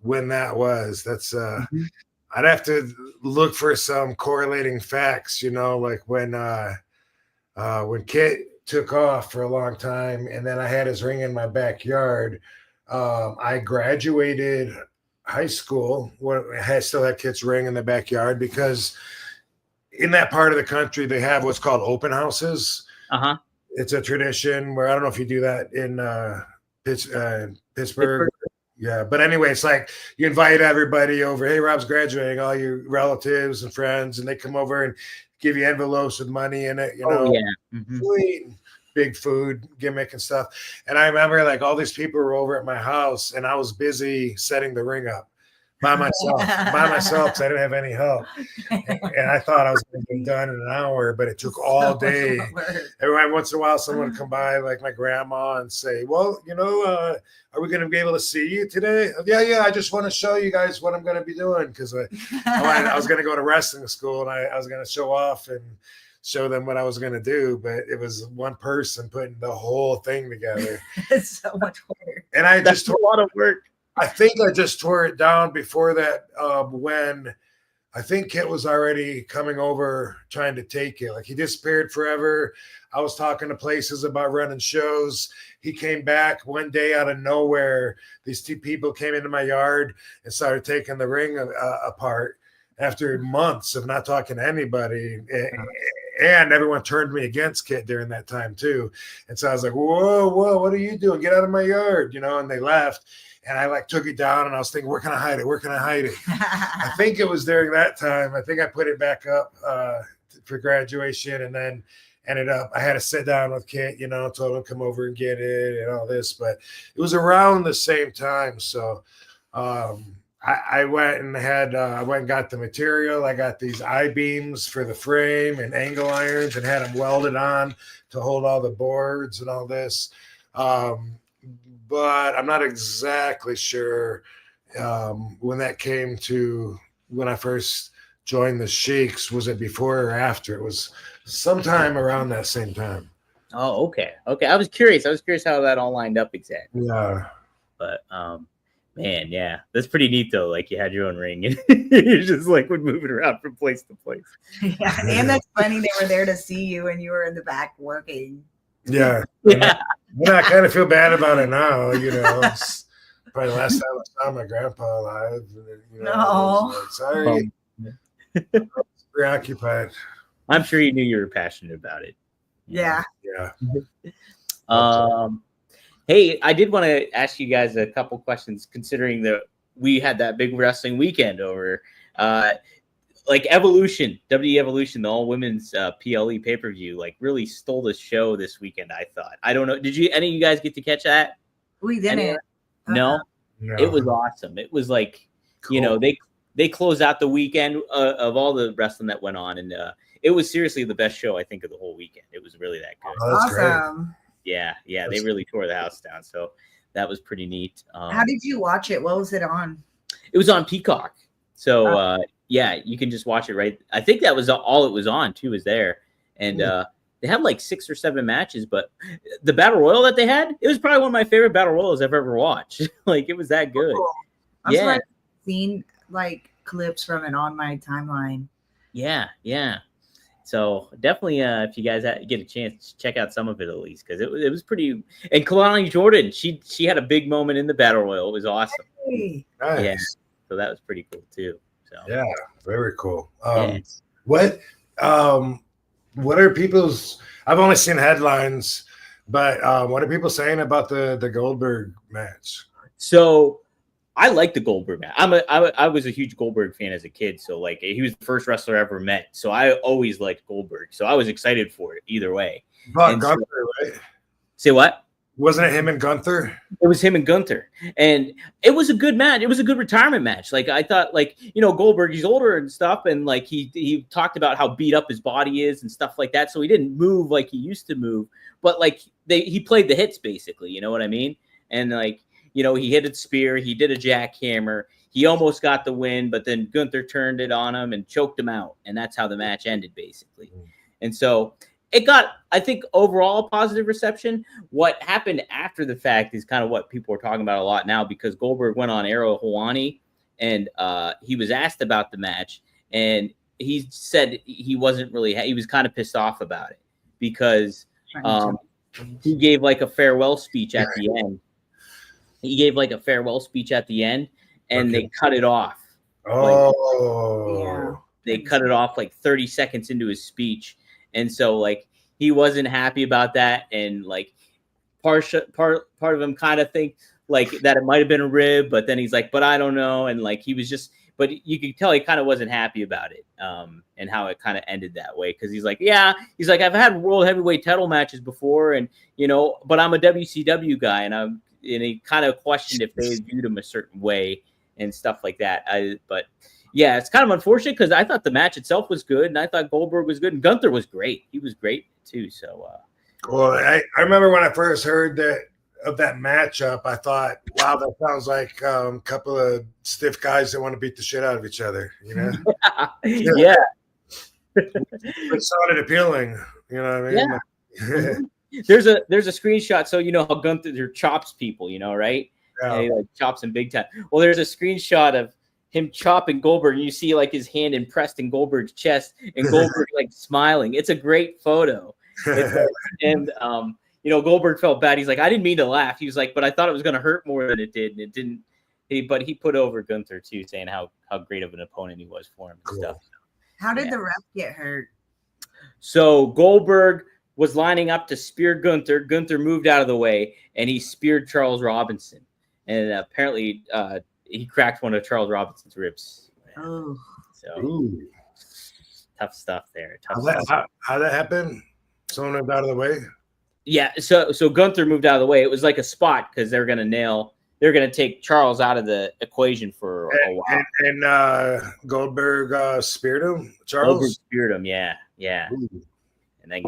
Speaker 6: that was. That's I'd have to look for some correlating facts, like when Kit took off for a long time and then I had his ring in my backyard. I graduated high school when I still had Kit's ring in the backyard because in that part of the country they have what's called open houses. It's a tradition where I don't know if you do that in Pittsburgh. Yeah, but anyway, it's like you invite everybody over. Hey, Rob's graduating, all your relatives and friends, and they come over and give you envelopes with money in it. Sweet, big food gimmick and stuff. And I remember like all these people were over at my house, and I was busy setting the ring up by myself because I didn't have any help. And I thought I was going to be done in an hour, but it took all day. Every once in a while, someone would come by, like my grandma, and say, well, are we going to be able to see you today? Yeah, I just want to show you guys what I'm going to be doing because I was going to go to wrestling school, and I was going to show off and show them what I was going to do, but it was one person putting the whole thing together.
Speaker 7: It's so much work.
Speaker 6: And
Speaker 5: that's a lot of work.
Speaker 6: I think I just tore it down before that when I think Kit was already coming over trying to take it. Like he disappeared forever. I was talking to places about running shows. He came back one day out of nowhere. These two people came into my yard and started taking the ring apart after months of not talking to anybody. And everyone turned me against Kit during that time too. And so I was like, whoa, what are you doing? Get out of my yard, and they left. And I took it down and I was thinking, where can I hide it? I think it was during that time. I think I put it back up for graduation and then ended up, I had to sit down with Kit, told him come over and get it and all this, but it was around the same time. So I went and got the material. I got these I-beams for the frame and angle irons and had them welded on to hold all the boards and all this. But I'm not exactly sure when that came to when I first joined the Sheiks. Was it before or after? It was sometime around that same time.
Speaker 5: Oh, okay. I was curious how that all lined up exactly.
Speaker 6: Yeah.
Speaker 5: But man, yeah, that's pretty neat though. Like you had your own ring and you just would move it around from place to place.
Speaker 7: Yeah, and that's funny. They were there to see you and you were in the back working.
Speaker 6: Yeah. I kind of feel bad about it now, It's probably the last time I saw my grandpa alive.
Speaker 7: No.
Speaker 6: Sorry. I was preoccupied.
Speaker 5: I'm sure you knew you were passionate about it.
Speaker 7: Yeah.
Speaker 6: Yeah.
Speaker 5: Hey, I did want to ask you guys a couple questions considering that we had that big wrestling weekend over. Evolution, WWE Evolution, the all-women's PLE pay-per-view, really stole the show this weekend, I thought. I don't know. Did any of you guys get to catch that?
Speaker 7: We didn't.
Speaker 5: No? It was awesome. It was cool. They closed out the weekend of all the wrestling that went on, and it was seriously the best show, I think, of the whole weekend. It was really that good.
Speaker 6: Oh, that's
Speaker 7: awesome.
Speaker 6: Great.
Speaker 5: Yeah, they really tore the house down, so that was pretty neat.
Speaker 7: How did you watch it? What was it on?
Speaker 5: It was on Peacock. So, yeah, you can just watch it right. I think that was all it was on, too, was there. And they had 6 or 7 matches, but the Battle Royal that they had, it was probably one of my favorite Battle Royals I've ever watched. It was that good.
Speaker 7: Cool. I've seen clips from it on my timeline.
Speaker 5: Yeah. So definitely, if you guys get a chance, check out some of it at least, because it was pretty. And Kalani Jordan, she had a big moment in the Battle Royal. It was awesome.
Speaker 7: Hey.
Speaker 6: Nice.
Speaker 5: Yeah, so that was pretty cool too. So
Speaker 6: yeah, very cool.
Speaker 5: Yes.
Speaker 6: What are people's? I've only seen headlines, but what are people saying about the Goldberg match?
Speaker 5: So I like the Goldberg match. I was a huge Goldberg fan as a kid. So he was the first wrestler I ever met. So I always liked Goldberg. So I was excited for it either way.
Speaker 6: Gunther, right?
Speaker 5: Say what?
Speaker 6: Wasn't it him and Gunther?
Speaker 5: It was him and Gunther, and it was a good match. It was a good retirement match. Like I thought, like Goldberg, he's older and stuff, and like he talked about how beat up his body is and stuff like that. So he didn't move like he used to move, but like he played the hits basically. You know what I mean? And like he hit a spear, he did a jackhammer, he almost got the win, but then Gunther turned it on him and choked him out, and that's how the match ended basically. And so it got, I think, overall a positive reception. What happened after the fact is kind of what people are talking about a lot now, because Goldberg went on Arrow Hawani, and he was asked about the match, and he said he wasn't really, he was kind of pissed off about it because he gave like a farewell speech at the end. He gave like a farewell speech at the end, and they cut it off. They cut it off like 30 seconds into his speech. And so like he wasn't happy about that, and like part of him kind of think like that it might have been a rib, but then he's like, but I don't know, and like he was just, but you could tell he kind of wasn't happy about it, and how it kind of ended that way, because he's like, I've had world heavyweight title matches before, and but I'm a WCW guy, and he kind of questioned if they viewed him a certain way and stuff like that. But yeah, it's kind of unfortunate because I thought the match itself was good, and I thought Goldberg was good, and Gunther was great. He was great too. So,
Speaker 6: well, I remember when I first heard that matchup, I thought, wow, that sounds like a couple of stiff guys that want to beat the shit out of each other. Yeah. It sounded appealing. You know what I mean?
Speaker 5: Yeah. There's a screenshot, so how Gunther chops people, right?
Speaker 6: Yeah.
Speaker 5: He like chops him big time. Well, there's a screenshot of him chopping Goldberg, and you see like his hand impressed in Goldberg's chest, and Goldberg like smiling. It's a great photo. And Goldberg felt bad. He's like, I didn't mean to laugh. He was like, but I thought it was going to hurt more than it did, and it didn't. But he put over Gunther too, saying how great of an opponent he was for him and stuff.
Speaker 7: How did the ref get hurt?
Speaker 5: So Goldberg was lining up to spear Gunther. Gunther moved out of the way, and he speared Charles Robinson, and apparently he cracked one of Charles Robinson's ribs.
Speaker 7: Oh,
Speaker 5: so tough stuff there.
Speaker 6: How that happened? Someone moved out of the way.
Speaker 5: Yeah, so Gunther moved out of the way. It was like a spot because they're gonna take Charles out of the equation for a while.
Speaker 6: And Goldberg speared him. Charles
Speaker 5: Goldberg speared him. Yeah.
Speaker 6: Ooh.
Speaker 5: And then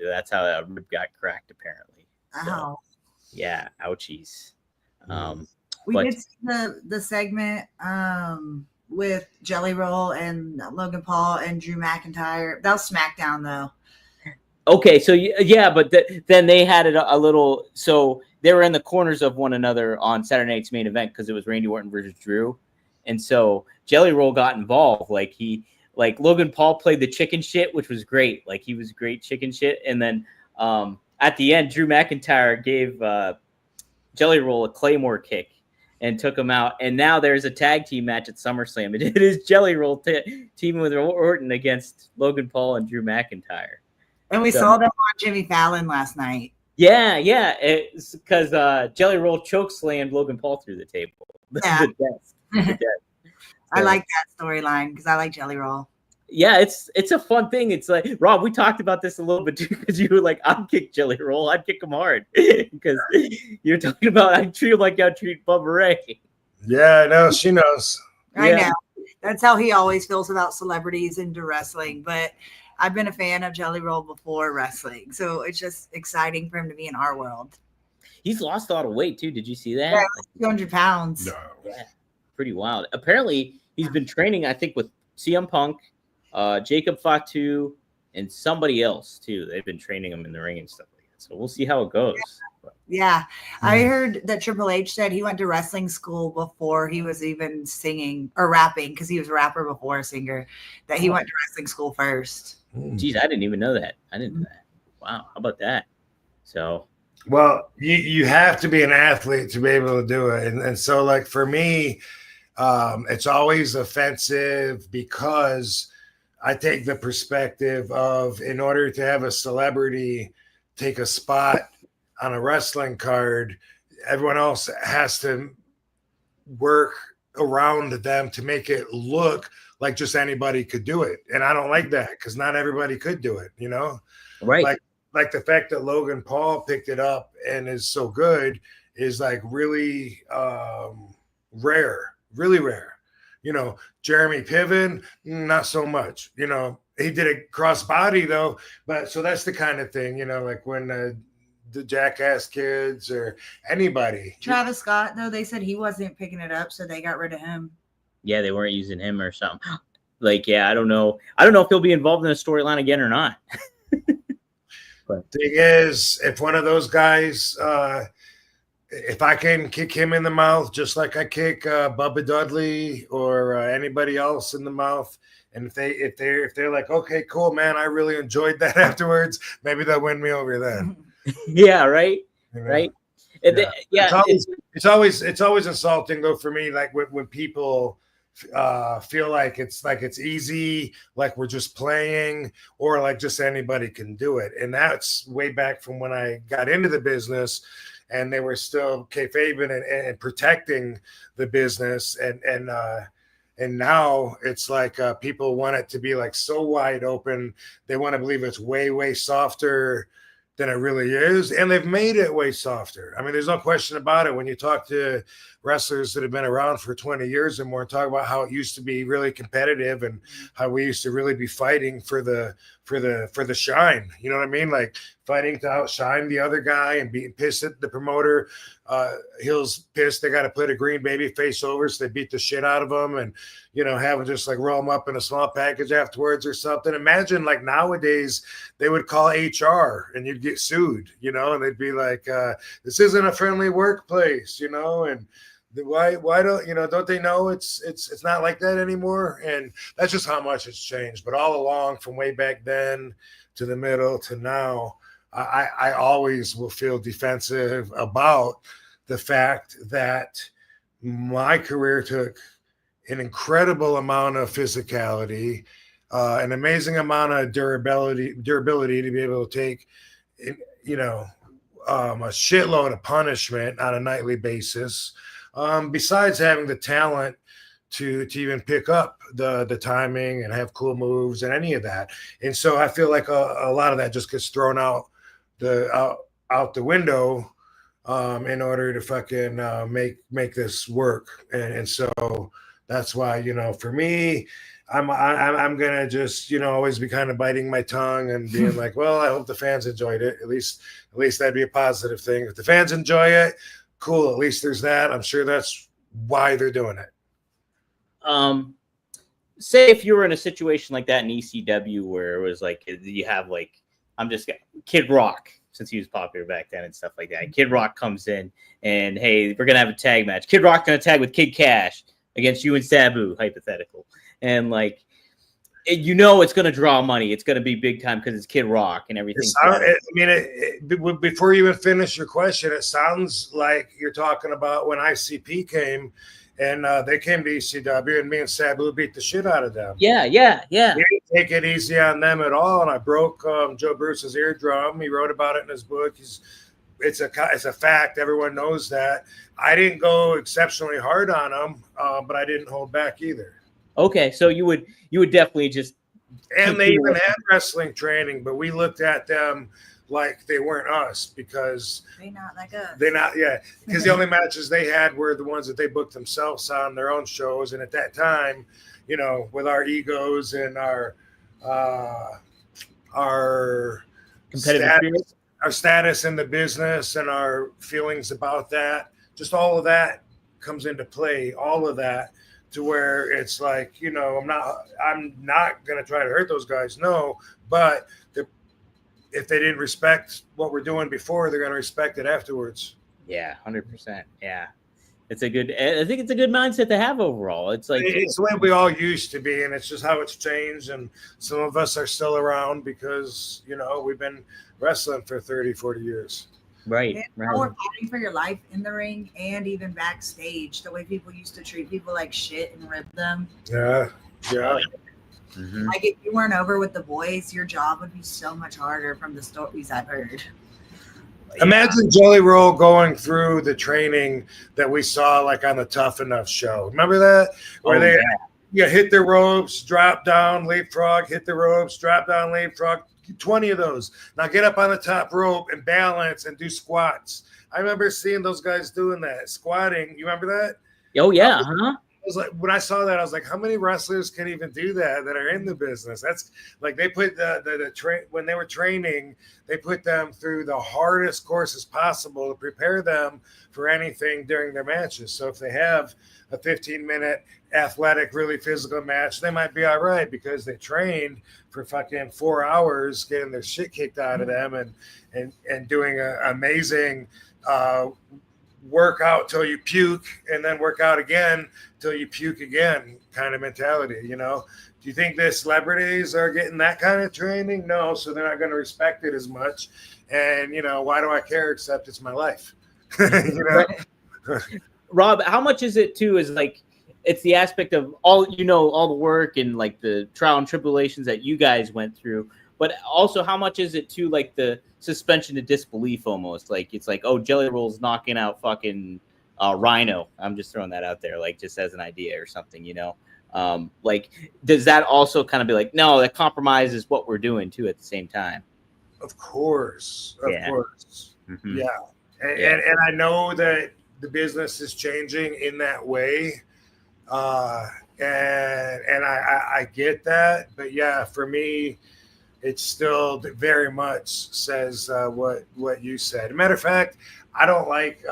Speaker 5: that's how that rib got cracked apparently. So,
Speaker 7: ow.
Speaker 5: Yeah, ouchies.
Speaker 7: We did see the segment with Jelly Roll and Logan Paul and Drew McIntyre. That was SmackDown though.
Speaker 5: Okay, so yeah, but then they had it a little. So they were in the corners of one another on Saturday night's main event because it was Randy Orton versus Drew, and so Jelly Roll got involved. Like Logan Paul played the chicken shit, which was great. Like he was great chicken shit, and then at the end, Drew McIntyre gave Jelly Roll a Claymore kick and took him out. And now there's a tag team match at SummerSlam. It is Jelly Roll teaming with Orton against Logan Paul and Drew McIntyre. And
Speaker 7: we saw them on Jimmy Fallon last night.
Speaker 5: Yeah. It's because Jelly Roll chokeslammed Logan Paul through the table.
Speaker 7: Yeah.
Speaker 5: The desk.
Speaker 7: I like that storyline because I like Jelly Roll.
Speaker 5: Yeah, it's a fun thing. It's like, Rob, we talked about this a little bit too, because you were like, I'd kick Jelly Roll. I'd kick him hard. Because you're talking about, I treat him like I treat Bubba Ray.
Speaker 6: Yeah, I know. She knows.
Speaker 7: I know. That's how he always feels about celebrities into wrestling. But I've been a fan of Jelly Roll before wrestling. So it's just exciting for him to be in our world.
Speaker 5: He's lost a lot of weight too. Did you see that?
Speaker 7: Yeah, 200 pounds.
Speaker 6: No.
Speaker 5: Yeah, pretty wild. Apparently, he's been training, I think, with CM Punk, Jacob Fatu, and somebody else too. They've been training him in the ring and stuff like that. So we'll see how it goes.
Speaker 7: Yeah. I heard that Triple H said he went to wrestling school before he was even singing or rapping, because he was a rapper before a singer, that he went to wrestling school first.
Speaker 5: Geez, I didn't even know that. I didn't know that. Wow, how about that? So,
Speaker 6: well, you have to be an athlete to be able to do it. And so, like, for me, it's always offensive because I take the perspective of, in order to have a celebrity take a spot on a wrestling card, everyone else has to work around them to make it look like just anybody could do it. And I don't like that, because not everybody could do it, you know?
Speaker 5: Right.
Speaker 6: like the fact that Logan Paul picked it up and is so good is like really rare, really rare. You know, Jeremy Piven, not so much. You know, he did a crossbody though, but so that's the kind of thing, you know, like when the Jackass kids or anybody.
Speaker 7: Travis Scott, though, they said he wasn't picking it up, so they got rid of him.
Speaker 5: Yeah, they weren't using him or something. Like, yeah, I don't know. I don't know if he'll be involved in a storyline again or not.
Speaker 6: But thing is, if one of those guys, if I can kick him in the mouth, just like I kick Bubba Dudley or anybody else in the mouth, and if they're like, okay, cool, man, I really enjoyed that afterwards, maybe they'll win me over then.
Speaker 5: Yeah, right,
Speaker 6: You know?
Speaker 5: right.
Speaker 6: Yeah. It's always insulting though for me, like when people feel like it's easy, like we're just playing, or like just anybody can do it. And that's way back from when I got into the business, and they were still kayfabing and protecting the business, and now it's like people want it to be like so wide open. They want to believe it's way softer than it really is, and they've made it way softer. I mean, there's no question about it. When you talk to wrestlers that have been around for 20 years and more, and talk about how it used to be really competitive and how we used to really be fighting for the shine. You know what I mean? Like fighting to outshine the other guy and being pissed at the promoter. Heel's pissed they got to put a green baby face over, so they beat the shit out of him, and you know, have them just like roll them up in a small package afterwards or something. Imagine like nowadays they would call HR and you'd get sued, you know, and they'd be like, this isn't a friendly workplace, you know, and why don't, you know, don't they know it's not like that anymore? And that's just how much it's changed. But all along, from way back then to the middle to now, I always will feel defensive about the fact that my career took an incredible amount of physicality, an amazing amount of durability to be able to take, you know, a shitload of punishment on a nightly basis. Besides having the talent to even pick up the timing and have cool moves and any of that. And so I feel like a lot of that just gets thrown out the window in order to fucking make this work. And so that's why, you know, for me, I'm gonna just, you know, always be kind of biting my tongue and being like, well, I hope the fans enjoyed it. At least that'd be a positive thing. If the fans enjoy it, cool. At least there's that. I'm sure that's why they're doing it.
Speaker 5: Say if you were in a situation like that in ECW where it was like you have like, Kid Rock, since he was popular back then and stuff like that. Kid Rock comes in and, hey, we're gonna have a tag match. Kid Rock gonna tag with Kid Cash against you and Sabu, hypothetical. And like, you know, it's gonna draw money. It's gonna be big time because it's Kid Rock and everything. Before you even finish your question, it sounds like you're talking about when ICP came. And they came to ECW, and me and Sabu beat the shit out of them. Yeah. We didn't take it easy on them at all. And I broke Joe Bruce's eardrum. He wrote about it in his book. It's a fact. Everyone knows that. I didn't go exceptionally hard on him, but I didn't hold back either. Okay, so you would definitely just. And they even had wrestling training, but we looked at them like they weren't us because
Speaker 7: they're not like us.
Speaker 6: Because the only matches they had were the ones that they booked themselves on their own shows. And at that time, you know, with our egos and our competitive status in the business and our feelings about that, just all of that comes into play, all of that, to where it's like, you know, I'm not going to try to hurt those guys. No, but if they didn't respect what we're doing before, they're going to respect it afterwards. Yeah, 100%. Yeah. I think it's a good mindset to have overall. It's like, it's the way we all used to be, and it's just how it's changed. And some of us are still around because, you know, we've been wrestling for 30, 40 years. Right.
Speaker 7: Or fighting for your life in the ring and even backstage, the way people used to treat people like shit and rip them.
Speaker 6: Yeah.
Speaker 7: Mm-hmm. Like if you weren't over with the boys, your job would be so much harder from the stories I've heard.
Speaker 6: Imagine Jelly Roll going through the that we saw like on the Tough Enough show. Remember that? Where hit the ropes, drop down, leapfrog, hit the ropes, drop down, leapfrog, 20 of those. Now get up on the top rope and balance and do squats. I remember seeing those guys doing that, squatting. You remember that?
Speaker 5: Oh yeah,
Speaker 6: I was like, when I saw that, I was like, how many wrestlers can even do that are in the business? That's like they put when they were training, they put them through the hardest courses possible to prepare them for anything during their matches. So if they have a 15-minute athletic, really physical match, they might be all right because they trained for fucking 4 hours, getting their shit kicked out of them and doing an amazing work out till you puke and then work out again till you puke again kind of mentality, you know? Do you think the celebrities are getting that kind of training? No, so they're not going to respect it as much. And, you know, why do I care except it's my life? You know?
Speaker 5: Rob, how much is it too is like it's the aspect of all the work and like the trial and tribulations that you guys went through, but also how much is it too like the suspension of disbelief almost? Like it's like, oh, Jelly Roll's knocking out fucking Rhino. I'm just throwing that out there, like just as an idea or something, you know? Like, does that also kind of be like, no, that compromises what we're doing too at the same time?
Speaker 6: Of course.
Speaker 5: Mm-hmm.
Speaker 6: Yeah. And I know that the business is changing in that way. And I get that, but yeah, for me, it still very much says what you said. Matter of fact, I don't like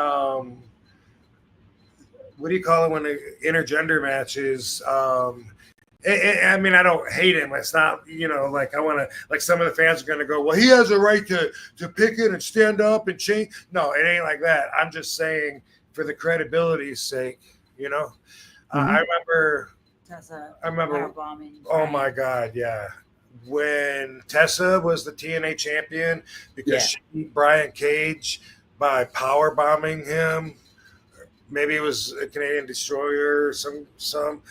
Speaker 6: what do you call it when the intergender matches? I mean, I don't hate him. It's not, you know, like I want to, like some of the fans are going to go, well, he has a right to pick it and stand up and change. No, it ain't like that. I'm just saying for the credibility's sake, you know. I remember. Oh my God, yeah. When Tessa was the TNA champion because she beat Brian Cage by power bombing him. Maybe it was a Canadian Destroyer or some.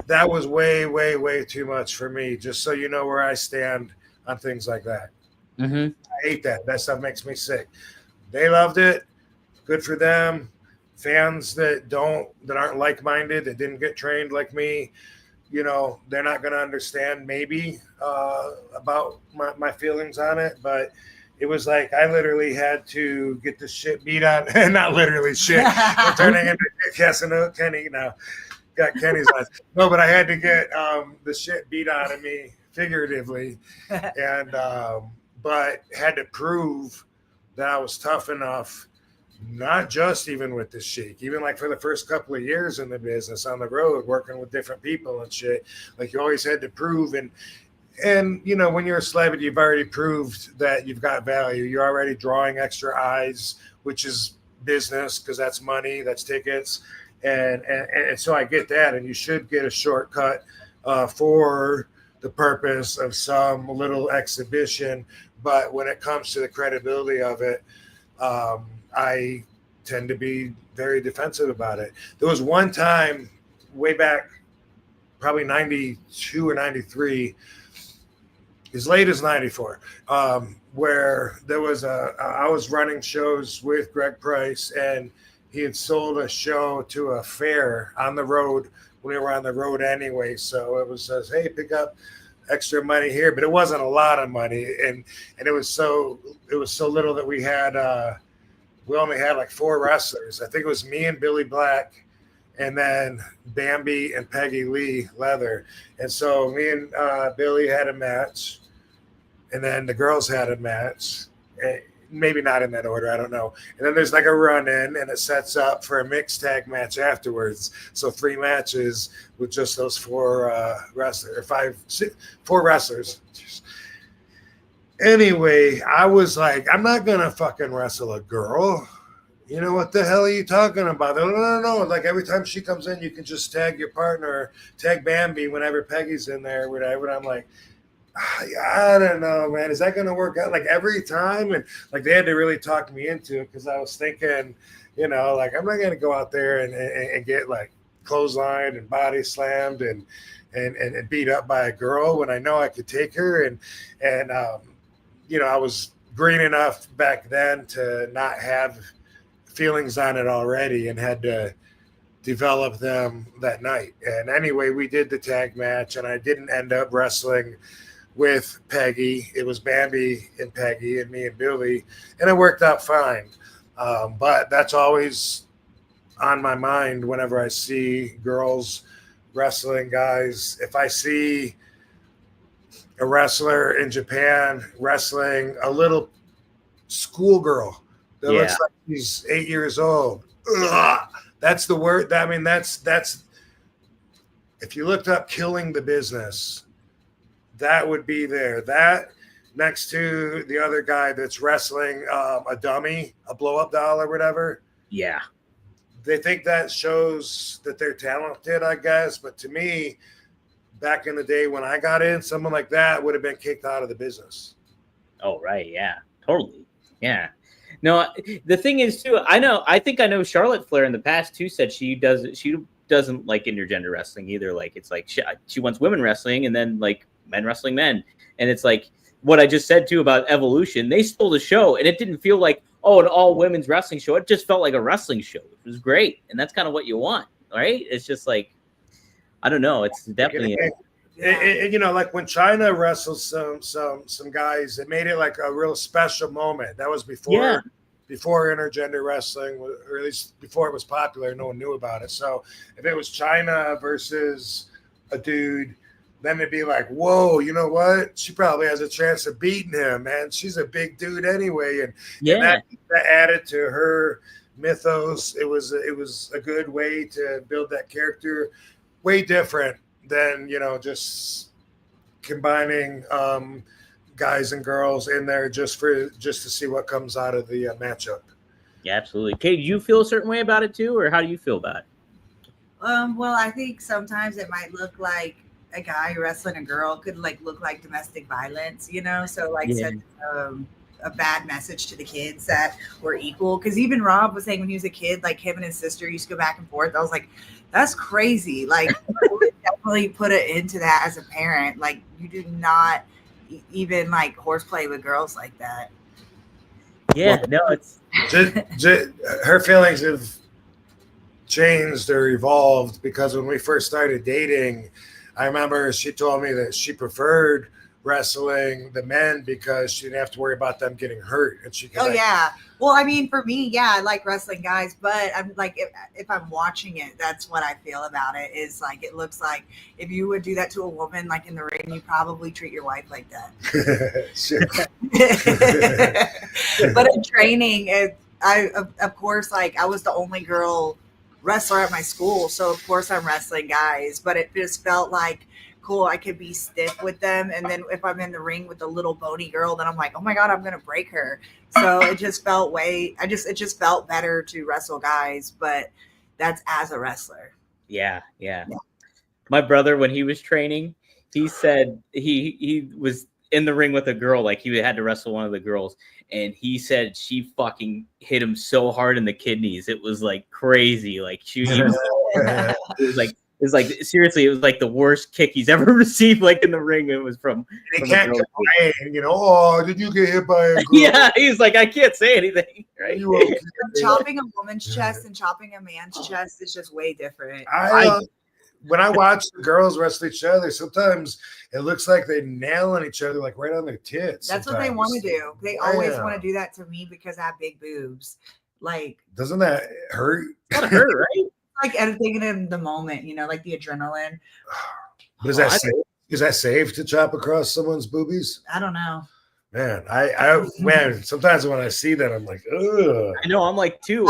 Speaker 6: That was way, way, way too much for me. Just so you know where I stand on things like that.
Speaker 5: Mm-hmm.
Speaker 6: I hate that. That stuff makes me sick. They loved it. Good for them. Fans that aren't like-minded, that didn't get trained like me, you know, they're not going to understand maybe about my feelings on it. But it was like I literally had to get the shit beat on, not literally shit. I'm turning into Casanova Kenny now. Got Kenny's eyes. No, but I had to get the shit beat out of me figuratively, and but had to prove that I was tough enough. Not just even with the Sheik, even like for the first couple of years in the business on the road, working with different people and shit. Like you always had to prove, and you know, when you're a celebrity, you've already proved that you've got value. You're already drawing extra eyes, which is business because that's money, that's tickets. And so I get that, and you should get a shortcut for the purpose of some little exhibition. But when it comes to the credibility of it, I tend to be very defensive about it. There was one time way back, probably 92 or 93, as late as 94, where there was I was running shows with Greg Price, and he had sold a show to a fair on the road when we were on the road anyway. So it was says, hey, pick up extra money here, but it wasn't a lot of money, and it was so little that we only had like 4 wrestlers. I think it was me and Billy Black, and then Bambi and Peggy Lee Leather. And so me and Billy had a match, and then the girls had a match. Maybe not in that order, I don't know. And then there's like a run-in, and it sets up for a mixed tag match afterwards. So 3 matches with just those 4 wrestlers, 4 wrestlers. Anyway, I was like, I'm not gonna fucking wrestle a girl. You know, what the hell are you talking about? No. Like every time she comes in, you can just tag your partner, tag Bambi whenever Peggy's in there, whatever. And I'm like, I don't know, man. Is that gonna work out? Like every time, and like they had to really talk me into it because I was thinking, you know, like I'm not gonna go out there and get like clotheslined and body slammed and beat up by a girl when I know I could take her and you know, I was green enough back then to not have feelings on it already and had to develop them that night. And anyway, we did the tag match, and I didn't end up wrestling with Peggy. It was Bambi and Peggy and me and Billy, and it worked out fine. But that's always on my mind whenever I see girls wrestling guys. If I see a wrestler in Japan wrestling a little schoolgirl that looks like she's 8 years old, ugh, that's the word. I mean, that's if you looked up Killing the Business, that would be there. That next to the other guy that's wrestling a dummy, a blow-up doll or whatever.
Speaker 5: Yeah.
Speaker 6: They think that shows that they're talented, I guess. But to me, back in the day when I got in, someone like that would have been kicked out of the business.
Speaker 5: Oh, right. Yeah, totally. Yeah. No, the thing is, too, I think I know Charlotte Flair in the past, too, said she doesn't like intergender wrestling either. Like, it's like she wants women wrestling and then, like, men wrestling men. And it's like what I just said, too, about Evolution. They stole the show, and it didn't feel like, oh, an all-women's wrestling show. It just felt like a wrestling show, which was great. And that's kind of what you want, right? It's just like, I don't know. It's definitely
Speaker 6: you know, like when China wrestled some guys, it made it like a real special moment. That was before intergender wrestling, or at least before it was popular. No one knew about it. So if it was China versus a dude, then it'd be like, whoa, you know what? She probably has a chance of beating him, man. She's a big dude anyway. And that added to her mythos. It was a good way to build that character. Way different than, you know, just combining guys and girls in there just to see what comes out of the matchup.
Speaker 5: Yeah, absolutely. Kate, do you feel a certain way about it too, or how do you feel about it?
Speaker 7: Well, I think sometimes it might look like a guy wrestling a girl could like look like domestic violence, you know? So like send a bad message to the kids that we're equal. Because even Rob was saying when he was a kid, like him and his sister used to go back and forth. I was like, that's crazy. Like, definitely put it into that as a parent. Like, you do not even like horseplay with girls like that.
Speaker 5: Yeah, no, it's
Speaker 6: her feelings have changed or evolved because when we first started dating, I remember she told me that she preferred wrestling the men because she didn't have to worry about them getting hurt, and she could
Speaker 7: well, I mean, for me, I like wrestling guys, but I'm like, if I'm watching it, that's what I feel about it, is like, it looks like if you would do that to a woman like in the ring, you probably treat your wife like that. But in training, I of course, like, I was the only girl wrestler at my school, so of course I'm wrestling guys, but it just felt like, cool, I could be stiff with them, and then if I'm in the ring with a little bony girl, then I'm like, oh my god, I'm gonna break her. So it just felt it just felt better to wrestle guys, but that's as a wrestler.
Speaker 5: Yeah. My brother, when he was training, he said he was in the ring with a girl, like he had to wrestle one of the girls, and he said she fucking hit him so hard in the kidneys, it was like crazy. Like it was like seriously, it was like the worst kick he's ever received, like in the ring. It was from
Speaker 6: he can't complain, you know, oh, did you get hit by a girl?
Speaker 5: Yeah, he's like, I can't say anything, right?
Speaker 7: Chopping a woman's chest and chopping a man's chest is just way different.
Speaker 6: When I watch the girls wrestle each other, sometimes it looks like they nail on each other, like right on their tits.
Speaker 7: That's what they want to do. They always want to do that to me because I have big boobs. Like,
Speaker 6: doesn't that hurt?
Speaker 5: It's gotta hurt, right?
Speaker 7: Like anything in the moment, you know, like the adrenaline.
Speaker 6: But is that safe to chop across someone's boobies?
Speaker 7: I don't know.
Speaker 6: Man, man, sometimes when I see that, I'm like, ugh.
Speaker 5: I know, I'm like, too.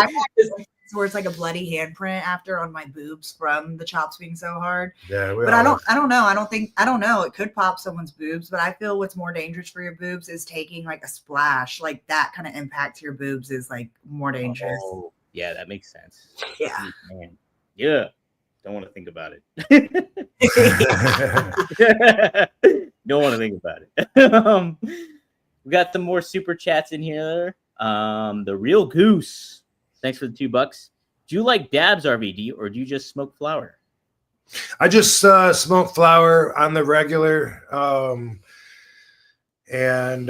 Speaker 7: Where it's like a bloody handprint after on my boobs from the chops being so hard.
Speaker 6: Yeah,
Speaker 7: but I don't know. I don't know. It could pop someone's boobs, but I feel what's more dangerous for your boobs is taking like a splash. Like that kind of impact to your boobs is like more dangerous.
Speaker 5: Oh, yeah, that makes sense.
Speaker 7: Yeah.
Speaker 5: Man. Yeah. Don't want to think about it. Don't want to think about it. We got some more super chats in here. The Real Goose. Thanks for the $2. Do you like dabs, RVD, or do you just smoke flower?
Speaker 6: I just smoke flower on the regular. And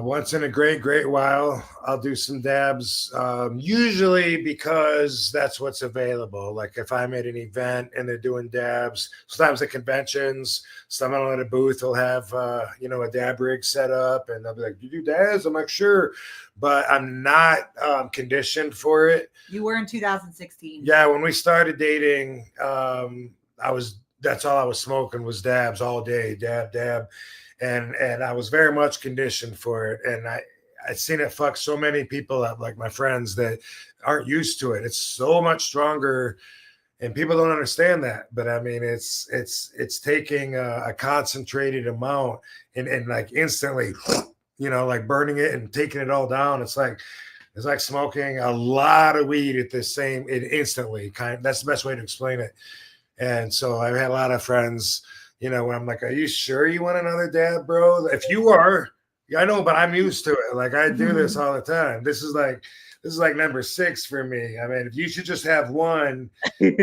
Speaker 6: once in a great while, I'll do some dabs, usually because that's what's available. Like if I'm at an event and they're doing dabs, sometimes at conventions, someone at a booth will have, a dab rig set up and they'll be like, you do dabs? I'm like, sure. But I'm not conditioned for it.
Speaker 7: You were in 2016.
Speaker 6: Yeah, when we started dating, that's all I was smoking was dabs all day, dab. And I was very much conditioned for it. And I'd seen it fuck so many people up, like my friends that aren't used to it. It's so much stronger, and people don't understand that. But I mean, it's taking a concentrated amount and like instantly, like burning it and taking it all down. It's like smoking a lot of weed at the same instantly. That's the best way to explain it. And so I've had a lot of friends, when I'm like, are you sure you want another dab, bro? If you are, I know, but I'm used to it. Like I do this all the time. This is like number 6 for me. I mean, if you should just have one, I'm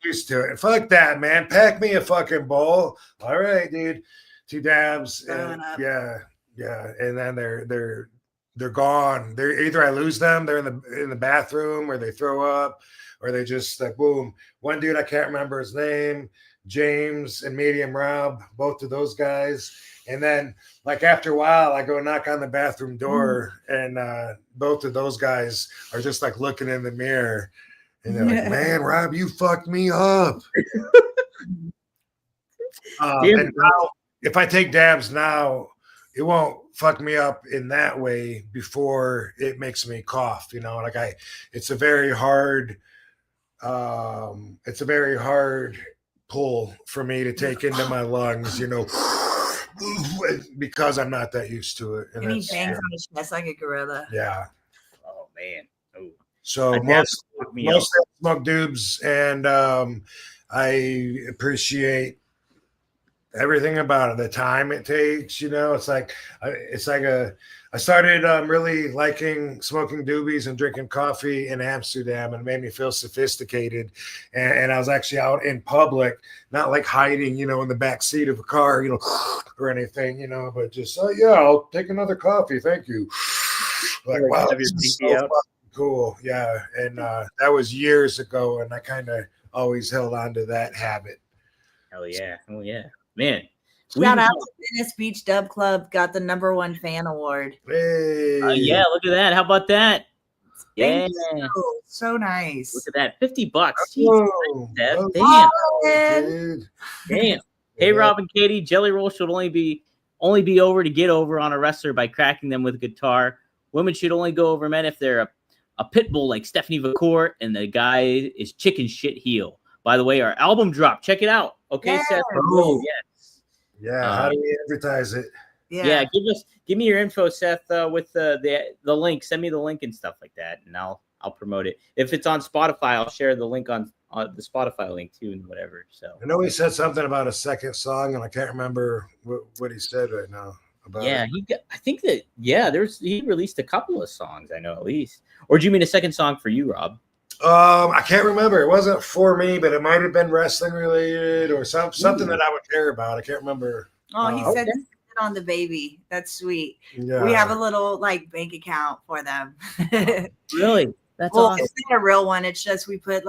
Speaker 6: used to it. Fuck that, man. Pack me a fucking bowl. All right, dude. 2 dabs. And, yeah. And then they're gone. They're either I lose them, they're in the bathroom, or they throw up, or they just like boom. One dude, I can't remember his name, James and Medium Rob, both of those guys. And then like after a while, I go knock on the bathroom door, and both of those guys are just like looking in the mirror, and they're like, man, Rob, you fucked me up. And now, if I take dabs now, it won't fuck me up in that way before it makes me cough. It's a very hard pull for me to take into my lungs, because I'm not that used to it.
Speaker 7: And he bangs on his chest like a gorilla.
Speaker 6: Yeah.
Speaker 5: Oh man. Oh.
Speaker 6: So most smoke dubs, and I appreciate everything about it. The time it takes, it's like I started really liking smoking doobies and drinking coffee in Amsterdam, and it made me feel sophisticated. And I was actually out in public, not like hiding, in the back seat of a car, or anything, but just, oh yeah, I'll take another coffee. Thank you. Like, wow, this is so fucking cool. Yeah. And that was years ago, and I kind of always held on to that habit.
Speaker 5: Hell yeah. Oh yeah. Man.
Speaker 7: Shout out to Venice Beach Dub Club, got the #1 fan award.
Speaker 6: Hey.
Speaker 5: Yeah, look at that. How about that? Yeah.
Speaker 7: So nice.
Speaker 5: Look at that. $50.
Speaker 6: Oh,
Speaker 5: Damn. Damn. Hey, Rob and Katie, Jelly Roll should only be over to get over on a wrestler by cracking them with a guitar. Women should only go over men if they're a pit bull like Stephanie McCourt, and the guy is chicken shit heel. By the way, our album dropped. Check it out. Okay,
Speaker 7: yes.
Speaker 5: Seth. Oh, yes.
Speaker 6: Yeah. How do we advertise it?
Speaker 7: Yeah.
Speaker 5: Give me your info, Seth, with the link. Send me the link and stuff like that, and I'll promote it. If it's on Spotify, I'll share the link on the Spotify link too, and whatever. So
Speaker 6: I know he said something about a second song, and I can't remember what he said right now about it.
Speaker 5: I think that he released a couple of songs. I know at least. Or do you mean a second song for you, Rob?
Speaker 6: I can't remember. It wasn't for me, but it might have been wrestling related or something that I would care about. I can't remember.
Speaker 7: Oh, he said it on the baby. That's sweet.
Speaker 6: Yeah.
Speaker 7: We have a little bank account for them.
Speaker 5: Really? That's awesome.
Speaker 7: It's not a real one. It's just we put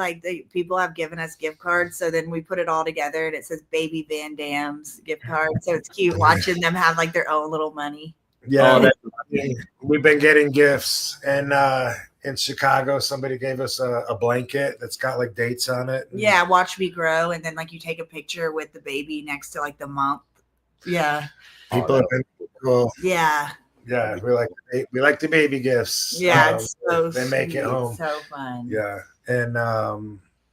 Speaker 7: people have given us gift cards, so then we put it all together, and it says Baby Van Dam's gift card. So it's cute watching them have their own little money.
Speaker 6: Yeah, we've been getting gifts, and in Chicago, somebody gave us a blanket that's got dates on it.
Speaker 7: Yeah, watch me grow, and then you take a picture with the baby next to the month. Yeah,
Speaker 6: people have been cool.
Speaker 7: Yeah,
Speaker 6: we like the baby gifts.
Speaker 7: Yeah, it's so
Speaker 6: they make it home.
Speaker 7: So fun.
Speaker 6: Yeah, and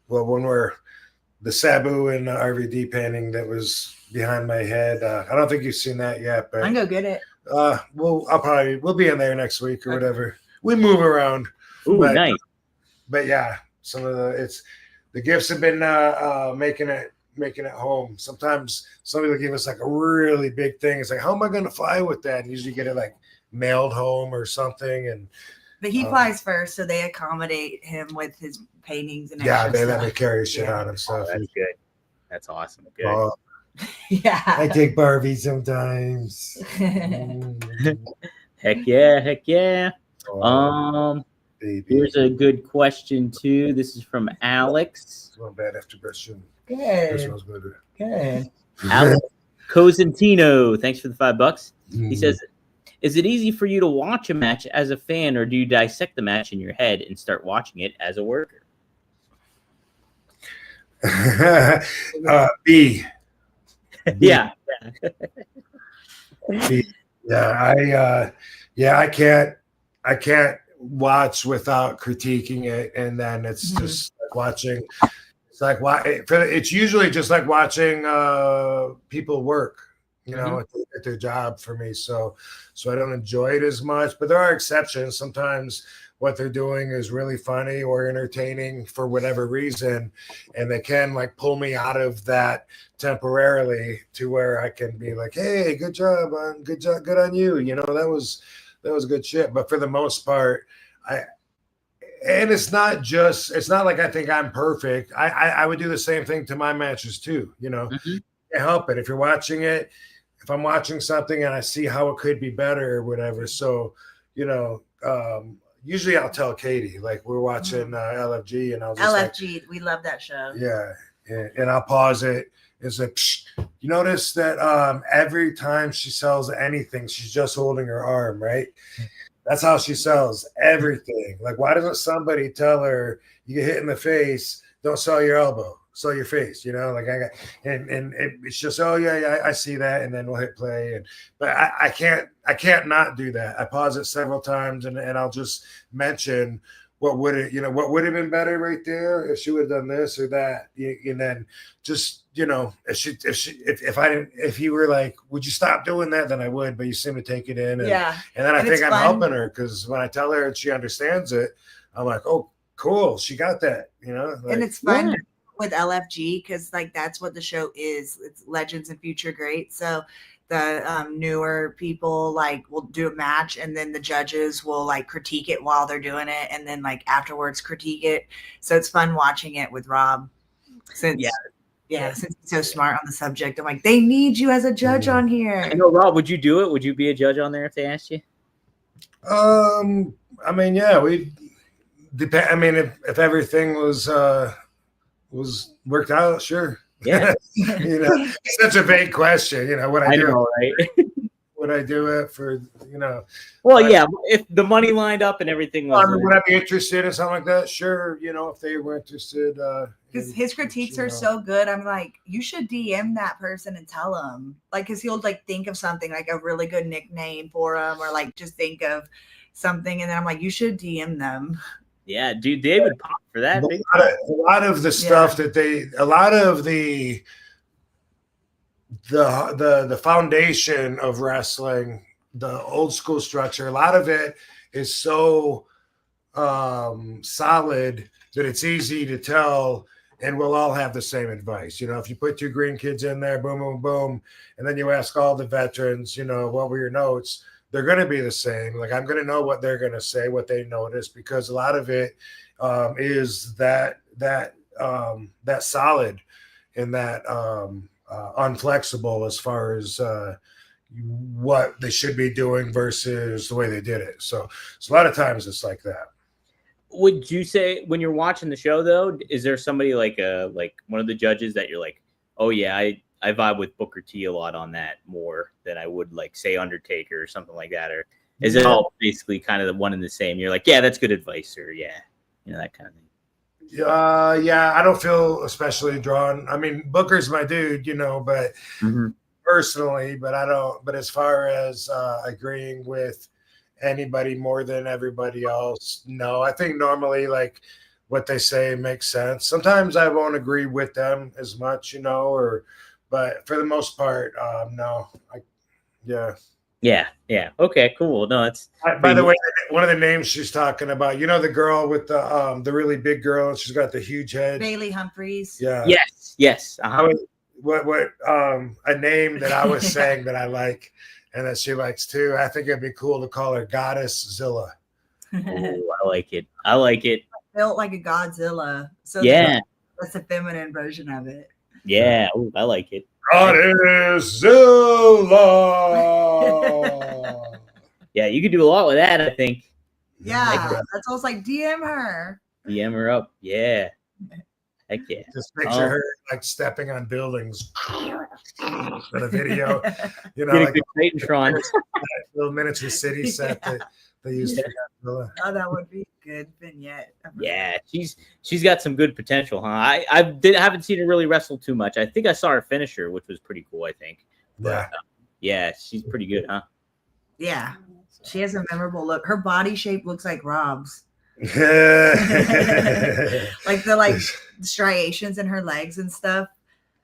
Speaker 6: when we're the Sabu and the RVD painting that was behind my head, I don't think you've seen that yet, but
Speaker 7: I can go get it.
Speaker 6: We'll be in there next week or whatever. We move around.
Speaker 5: Ooh, nice.
Speaker 6: But yeah, some of the gifts have been making it home. Sometimes somebody will give us a really big thing. It's how am I going to fly with that? And usually get it mailed home or something. But
Speaker 7: he flies first, so they accommodate him with his paintings and
Speaker 6: they let me carry shit on and stuff.
Speaker 5: That's good. That's awesome. Good.
Speaker 7: Yeah.
Speaker 6: I take Barbie sometimes. Mm.
Speaker 5: Heck yeah.
Speaker 6: Oh, baby.
Speaker 5: Here's a good question too. This is from Alex.
Speaker 6: It's not bad after brushing. This
Speaker 7: Good.
Speaker 6: one's better.
Speaker 7: Good.
Speaker 5: Alex Cosentino, thanks for the $5. He
Speaker 6: Mm.
Speaker 5: says, is it easy for you to watch a match as a fan, or do you dissect the match in your head and start watching it as a worker?
Speaker 6: B.
Speaker 5: Yeah.
Speaker 6: B. Yeah, I can't watch without critiquing it, and then it's just like watching. It's like it's usually just like watching people work, you know, at their job for me. So I don't enjoy it as much, but there are exceptions. Sometimes what they're doing is really funny or entertaining for whatever reason, and they can like pull me out of that temporarily to where I can be like, hey, good job good on you. You know, that was good shit. But for the most part, it's not like I think I'm perfect. I would do the same thing to my matches too. You know, can't help it. If you're watching it, if I'm watching something and I see how it could be better or whatever. So, you know, usually I'll tell Katie, like we're watching LFG, and I'll just
Speaker 7: LFG, we love that show.
Speaker 6: Yeah, and I'll pause it. It's like, you notice that every time she sells anything, she's just holding her arm, right? That's how she sells everything. Like, why doesn't somebody tell her, you get hit in the face, don't sell your elbow, sell your face, you know? Like and it's just, oh yeah, I see that, and then we'll hit play. But I can't not do that. I pause it several times, and I'll just mention what would have been better right there if she would have done this or that, and then just, you know, if you were like, would you stop doing that, then I would, but you seem to take it in, and then I think I'm helping her, because when I tell her and she understands it, I'm like, oh cool, she got that, you know. Like,
Speaker 7: and it's fun with LFG because like that's what the show is. It's legends and future greats. So the newer people like will do a match, and then the judges will like critique it while they're doing it, and then like afterwards critique it. So it's fun watching it with Rob, since since he's so smart on the subject. I'm like, they need you as a judge on here.
Speaker 5: I know, Rob, would you do it? Would you be a judge on there if they asked you?
Speaker 6: I mean, yeah, we depend. I mean, if everything was worked out, sure.
Speaker 5: Yeah.
Speaker 6: You know, it's such a vague question. You know, what I do,
Speaker 5: know, right?
Speaker 6: Would I do it for, you know?
Speaker 5: Well, yeah, if the money lined up and everything was.
Speaker 6: Would I be interested in something like that? Sure. You know, if they were interested.
Speaker 7: Because his critiques are so good. I'm like, you should DM that person and tell him. Like, because he'll like think of something like a really good nickname for him, or like just think of something, and then I'm like, you should DM them.
Speaker 5: Yeah, dude, they would pop for that.
Speaker 6: A lot of the stuff that a lot of the foundation of wrestling, the old school structure, a lot of it is so solid that it's easy to tell, and we'll all have the same advice. You know, if you put 2 green kids in there, boom, boom, boom, and then you ask all the veterans, you know, what were your notes? They're going to be the same. Like, I'm going to know what they're going to say, what they noticed, because a lot of it is that solid and that unflexible as far as what they should be doing versus the way they did it. So a lot of times it's like that.
Speaker 5: Would you say, when you're watching the show though, is there somebody like one of the judges that you're like, oh yeah, I vibe with Booker T a lot on that more than I would like say Undertaker or something like that? Or is it all basically kind of the one and the same? You're like, yeah, that's good advice, or yeah, you know, that kind of thing.
Speaker 6: Yeah, I don't feel especially drawn. I mean, Booker's my dude, you know, but personally, but I don't. But as far as agreeing with anybody more than everybody else, no. I think normally, like, what they say makes sense. Sometimes I won't agree with them as much, you know, but for the most part, no.
Speaker 5: Yeah. Okay, cool. No, it's.
Speaker 6: By the way, one of the names she's talking about, you know, the girl with the really big girl, and she's got the huge head.
Speaker 7: Bailey Humphreys.
Speaker 6: Yeah.
Speaker 5: Yes.
Speaker 6: What a name that I was saying that I like and that she likes too. I think it'd be cool to call her Goddess Zilla.
Speaker 5: Ooh, I like it.
Speaker 7: Built like a Godzilla. So
Speaker 5: yeah,
Speaker 7: that's a feminine version of it.
Speaker 5: Yeah, ooh, I like it.
Speaker 6: Godzilla.
Speaker 5: Yeah, you could do a lot with that, I think.
Speaker 7: Yeah, that's almost like DM her.
Speaker 5: DM her up. Yeah. Heck yeah.
Speaker 6: Just picture her like stepping on buildings in a video, you know,
Speaker 5: Get a
Speaker 6: like
Speaker 5: good Titantron.
Speaker 6: little miniature city set that they used for Godzilla.
Speaker 7: Oh, that would be a good vignette.
Speaker 5: Yeah, she's got some good potential, huh? I haven't seen her really wrestle too much. I think I saw her finisher, which was pretty cool, I think.
Speaker 6: Yeah.
Speaker 5: Yeah, she's pretty good, huh?
Speaker 7: Yeah. She has a memorable look. Her body shape looks like Rob's. Like the striations in her legs and stuff.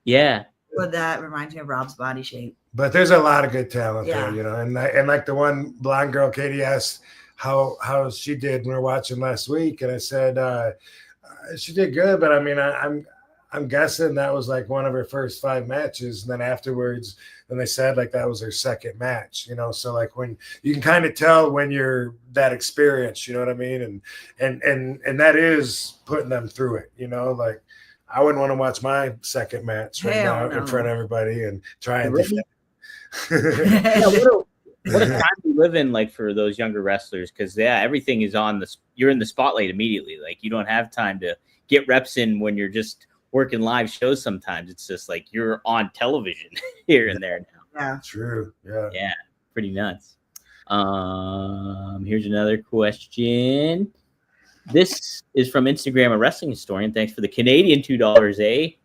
Speaker 5: Yeah.
Speaker 7: Well, that reminds me of Rob's body shape.
Speaker 6: But there's a lot of good talent
Speaker 7: Yeah.
Speaker 6: there, you know, and like the one blonde girl, Katie asked how she did when we were watching last week, and I said she did good, but I mean I'm guessing that was like one of her first 5 matches, and then afterwards, then they said like that was her second match, you know. So like when you can kind of tell when you're that experienced, you know what I mean, and that is putting them through it, you know. Like I wouldn't want to watch my second match right now in front of everybody and try and defend.
Speaker 5: Yeah, what a time we live in, like for those younger wrestlers, because everything is on you're in the spotlight immediately. Like you don't have time to get reps in when you're just working live shows. Sometimes it's just like you're on television here and there now.
Speaker 7: Yeah,
Speaker 6: true. Yeah,
Speaker 5: pretty nuts. Here's another question. This is from Instagram, a wrestling historian. Thanks for the Canadian $2,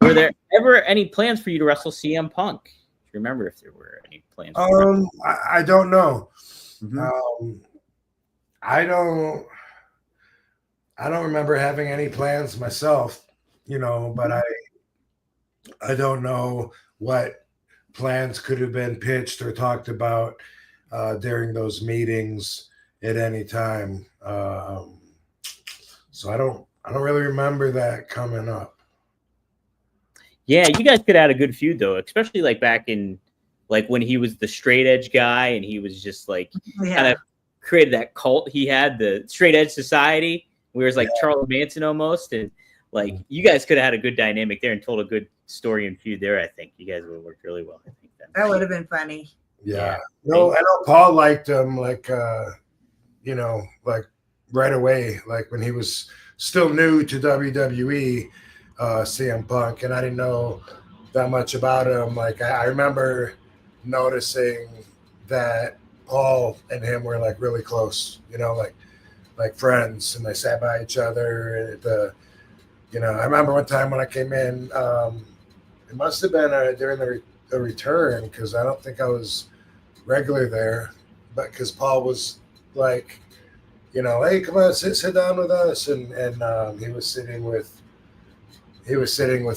Speaker 5: were there ever any plans for you to wrestle CM Punk? Do you remember if there were any plans?
Speaker 6: I don't know.
Speaker 5: Mm-hmm.
Speaker 6: I don't remember having any plans myself, you know, but I don't know what plans could have been pitched or talked about during those meetings at any time. So I don't really remember that coming up.
Speaker 5: Yeah, you guys could have had a good feud though, especially like back in like when he was the straight edge guy and he was just like kind of created that cult. He had the Straight Edge Society, where it's like Charles Manson almost, and like you guys could have had a good dynamic there and told a good story and feud there. I think you guys would have worked really well. I think
Speaker 7: that would have been funny.
Speaker 6: Yeah. No, I know Paul liked him, like you know, like right away, like when he was still new to WWE. CM Punk, and I didn't know that much about him. Like I remember noticing that Paul and him were like really close, you know, like friends, and they sat by each other. You know, I remember one time when I came in, it must have been during the return, because I don't think I was regular there, but because Paul was like, you know, hey, come on, sit down with us, and he was sitting with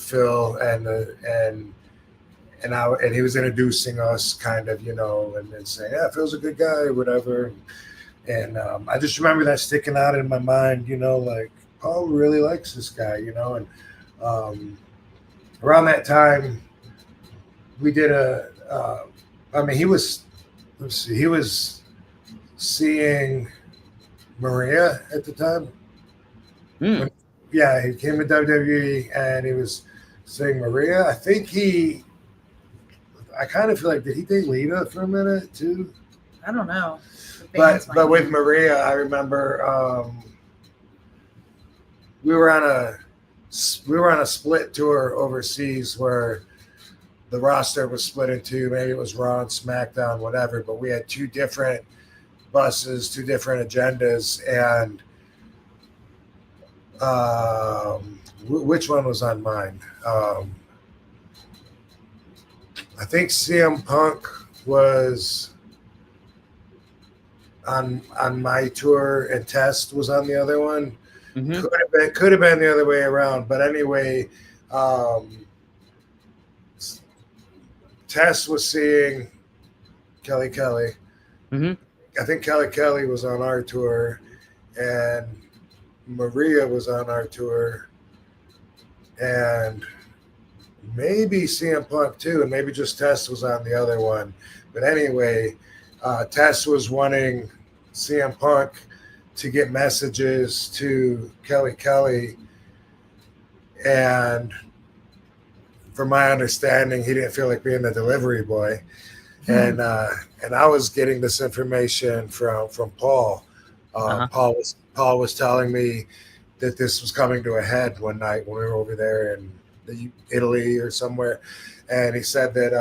Speaker 6: Phil, and he was introducing us, kind of, you know, and then saying, yeah, Phil's a good guy, whatever. And I just remember that sticking out in my mind, you know, like Paul really likes this guy, you know. And around that time, we did he was seeing Maria at the time. Yeah, he came to WWE and he was saying Maria. I think I kind of feel like, did he date Lita for a minute too?
Speaker 7: I don't know.
Speaker 6: But with Maria, I remember we were on a split tour overseas where the roster was split in two. Maybe it was Raw and SmackDown, whatever. But we had 2 different buses, 2 different agendas, and which one was on mine? I think CM Punk was on my tour and Test was on the other one. Mm-hmm. Could have been the other way around, but anyway, Test was seeing Kelly. Mm-hmm. I think Kelly was on our tour, and Maria was on our tour, and maybe CM Punk too, and maybe just Test was on the other one. But anyway, Test was wanting CM Punk to get messages to Kelly, and from my understanding, he didn't feel like being the delivery boy. And I was getting this information from Paul. Paul was telling me that this was coming to a head one night when we were over there in Italy or somewhere, and he said that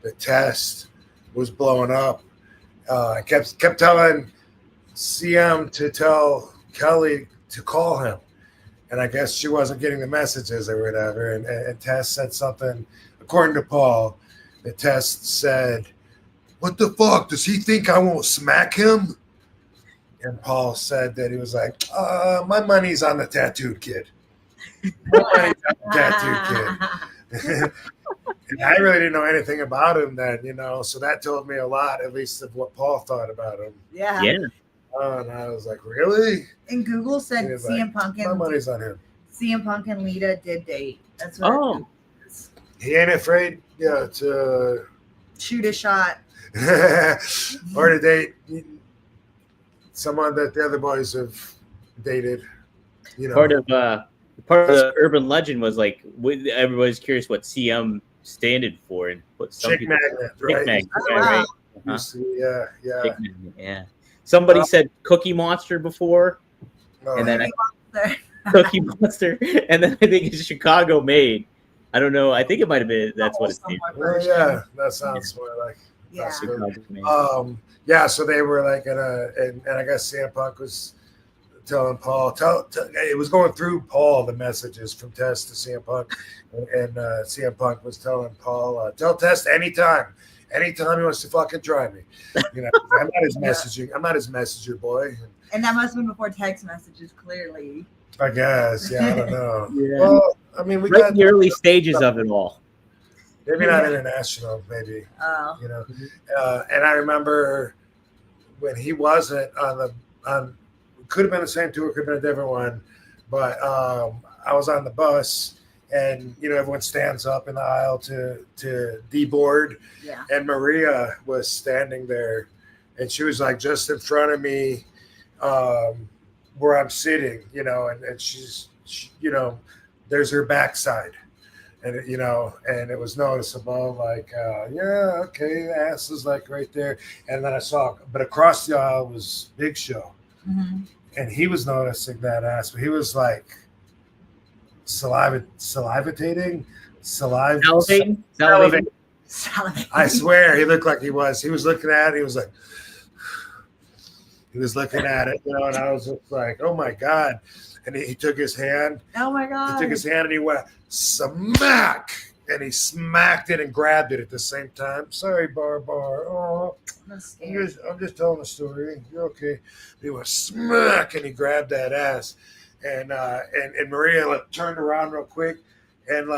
Speaker 6: the test was blowing up. Kept telling CM to tell Kelly to call him, and I guess she wasn't getting the messages or whatever. And Tess said something, according to Paul. The test said, "What the fuck? Does he think I won't smack him?" And Paul said that he was like, "My money's on the tattooed kid. My money's on the tattooed kid." And I really didn't know anything about him then, so that told me a lot, at least of what Paul thought about him.
Speaker 7: Yeah.
Speaker 6: And I was like, really?
Speaker 7: And Google said CM Punk
Speaker 6: my money's on him.
Speaker 7: CM Punk and Lita did date. That's what Google is.
Speaker 6: He ain't afraid to
Speaker 7: shoot a shot.
Speaker 6: Or to date someone that the other boys have dated.
Speaker 5: Part of the urban legend was like everybody's curious what CM standed for and what some
Speaker 6: Chick
Speaker 5: people
Speaker 6: magnet, right?
Speaker 5: Chick magnet,
Speaker 7: Oh,
Speaker 5: right?
Speaker 7: wow.
Speaker 6: Yeah.
Speaker 5: Chick magnet, yeah. Somebody said Cookie Monster before, and then Cookie Monster, and then I think it's Chicago made. I don't know. I think it might have been. That's what it's named.
Speaker 6: Oh, yeah, that sounds more like.
Speaker 7: Yeah.
Speaker 6: So they were like and I guess CM Punk was telling Paul, it was going through Paul, the messages from Tess to CM Punk, and CM Punk was telling Paul, tell Tess anytime he wants to fucking try me. I'm not his messenger boy.
Speaker 7: And that must have been before text messages, clearly.
Speaker 6: I guess, I don't know.
Speaker 5: Yeah.
Speaker 6: Well, I mean, we got
Speaker 5: the early stages of it all.
Speaker 6: Maybe not international, maybe.
Speaker 7: Oh.
Speaker 6: And I remember when he wasn't on could have been the same tour, could have been a different one, but I was on the bus, and everyone stands up in the aisle to deboard, and Maria was standing there, and she was like just in front of me, where I'm sitting, and she's there's her backside. And and it was noticeable, like, okay, the ass is like right there. And then I saw, but across the aisle was Big Show.
Speaker 7: Mm-hmm.
Speaker 6: And he was noticing that ass, but he was like salivating. I swear, he looked like he was. He was looking at it. He was looking at it, and I was just like, oh my God. And he took his hand.
Speaker 7: Oh my God.
Speaker 6: He took his hand and he went smack, and he smacked it and grabbed it at the same time. Sorry, Bar. Oh, I'm just telling a story. You're okay. He went smack, and he grabbed that ass, and Maria turned around real quick, and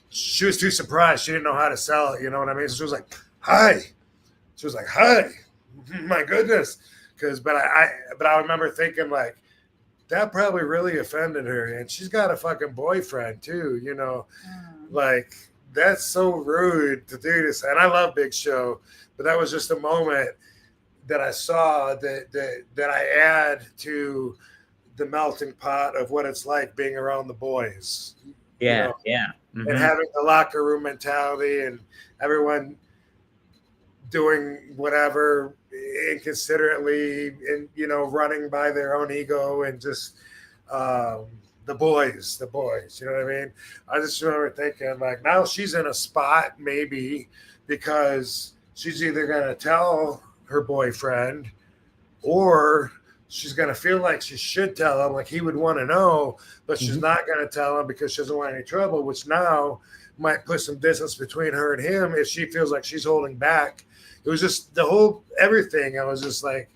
Speaker 6: she was too surprised. She didn't know how to sell it. You know what I mean? So she was like, "Hi." She was like, "Hi." My goodness, but I remember thinking like, that probably really offended her, and she's got a fucking boyfriend too, like that's so rude to do this. And I love Big Show, but that was just a moment that I saw that I add to the melting pot of what it's like being around the boys.
Speaker 5: Yeah.
Speaker 6: Mm-hmm. And having the locker room mentality and everyone doing whatever inconsiderately and running by their own ego and just the boys, you know what I mean? I just remember thinking like, now she's in a spot maybe because she's either going to tell her boyfriend or she's going to feel like she should tell him, like he would want to know, but she's not going to tell him because she doesn't want any trouble, which now might put some distance between her and him if she feels like she's holding back. It was just the whole everything. I was just like,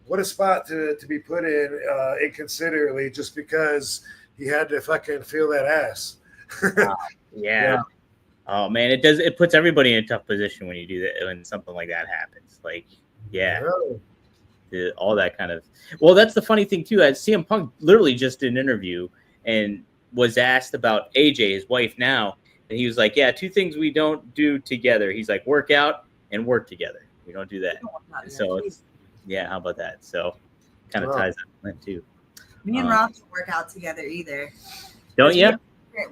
Speaker 6: what a spot to be put in inconsiderately just because he had to fucking feel that ass.
Speaker 5: Yeah. Oh man, it puts everybody in a tough position when you do that, when something like that happens. Like, all that kind of. Well, that's the funny thing too. CM Punk literally just did an interview and was asked about AJ, his wife now, and he was like, "Yeah, two things we don't do together." He's like, work out and work together. We don't do that. So it's, how about that? So kind of ties up that too.
Speaker 7: Me and Rob don't work out together either.
Speaker 5: Don't you?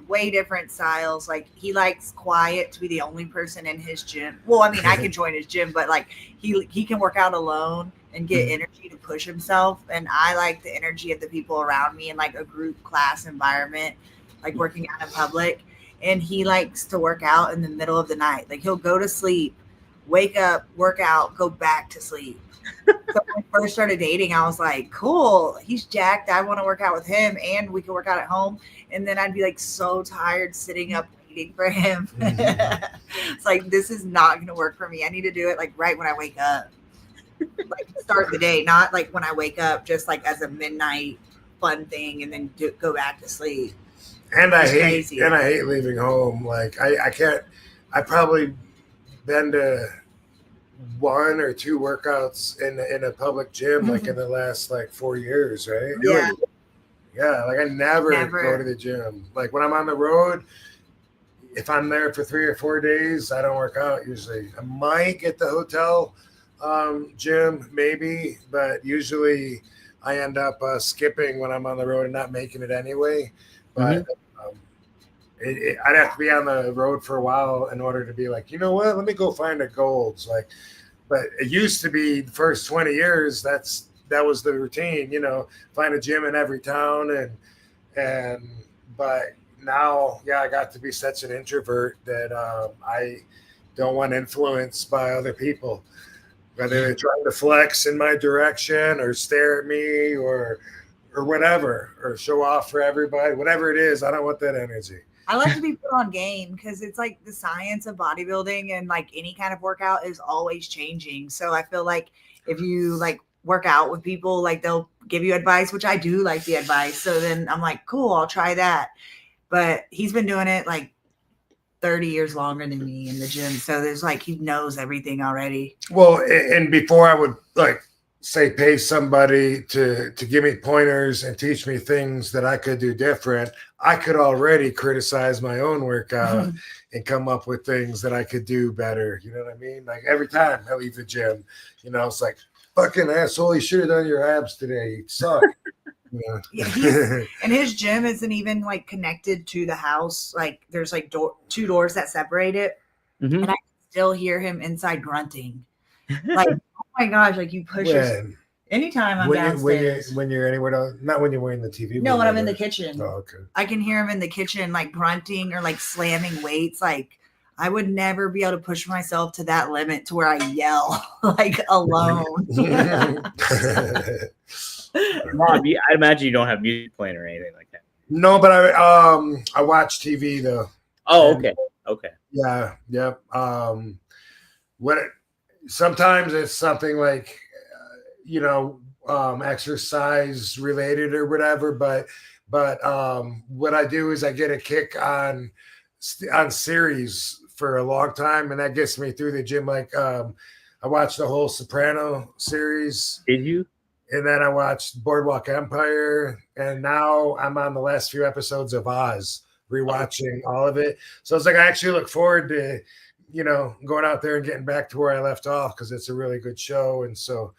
Speaker 7: way different styles. Like he likes quiet to be the only person in his gym. Well, I mean, I can join his gym, but like he can work out alone and get energy to push himself. And I like the energy of the people around me in like a group class environment, like working out in public. And he likes to work out in the middle of the night. Like he'll go to sleep, wake up, work out, go back to sleep. So when I first started dating, I was like, cool, he's jacked. I want to work out with him and we can work out at home. And then I'd be like so tired sitting up waiting for him. It's like, this is not going to work for me. I need to do it like right when I wake up. Like start the day, not like when I wake up, just like as a midnight fun thing and then go back to sleep.
Speaker 6: And I hate leaving home. Like I can't, I probably been to 1 or 2 workouts in a public gym like in the last like 4 years, right? Yeah, like I never go to the gym. Like when I'm on the road, if I'm there for 3 or 4 days, I don't work out usually. I might get the hotel gym maybe, but usually I end up skipping when I'm on the road and not making it anyway. But I'd have to be on the road for a while in order to be like, you know what, let me go find a Gold's. Like, but it used to be the first 20 years, that was the routine, you know, find a gym in every town but now, I got to be such an introvert that I don't want influence by other people, whether they're trying to flex in my direction or stare at me or whatever, or show off for everybody, whatever it is. I don't want that energy.
Speaker 7: I like to be put on game because it's like the science of bodybuilding and like any kind of workout is always changing. So I feel like if you like work out with people, like they'll give you advice, which I do like the advice. So then I'm like, cool, I'll try that. But he's been doing it like 30 years longer than me in the gym. So there's like, he knows everything already.
Speaker 6: Well, and before I would like say pay somebody to give me pointers and teach me things that I could do different, I could already criticize my own workout and come up with things that I could do better. You know what I mean? Like every time I leave the gym, you know, it's like, fucking asshole, you should have done your abs today. You suck.
Speaker 7: And his gym isn't even like connected to the house. Like there's like 2 doors that separate it. And I can still hear him inside grunting. Like, oh my gosh, like you push us. Anytime I'm downstairs.
Speaker 6: When you're anywhere else, not when you're wearing the TV.
Speaker 7: No, when I'm in the kitchen.
Speaker 6: Oh, okay.
Speaker 7: I can hear him in the kitchen, like grunting or like slamming weights. Like I would never be able to push myself to that limit to where I yell like alone.
Speaker 5: Mom, I imagine you don't have music playing or anything like that.
Speaker 6: No, but I watch TV though.
Speaker 5: Oh, okay.
Speaker 6: Yeah, yep. Sometimes it's something like, exercise related or whatever. But what I do is I get a kick on series for a long time, and that gets me through the gym. Like I watched the whole Soprano series.
Speaker 5: Did you?
Speaker 6: And then I watched Boardwalk Empire, and now I'm on the last few episodes of Oz, rewatching all of it. So it's like I actually look forward to, going out there and getting back to where I left off because it's a really good show. And so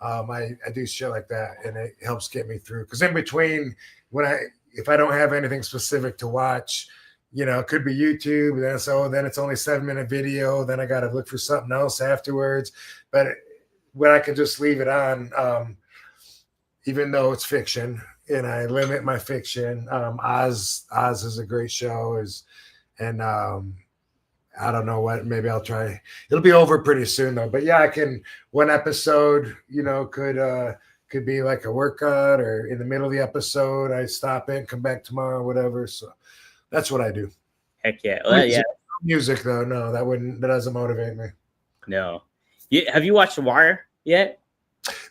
Speaker 6: I do shit like that, and it helps get me through. Because in between, if I don't have anything specific to watch, it could be YouTube. Then it's only 7-minute video. Then I got to look for something else afterwards. But when I can just leave it on, even though it's fiction, and I limit my fiction. Oz is a great show. I don't know what, maybe I'll try. It'll be over pretty soon though. But yeah, I can, one episode, could be like a workout, or in the middle of the episode, I stop it, come back tomorrow, whatever. So that's what I do.
Speaker 5: Heck yeah. Well, yeah.
Speaker 6: Music though, no, that doesn't motivate me.
Speaker 5: No. Have you watched The Wire yet?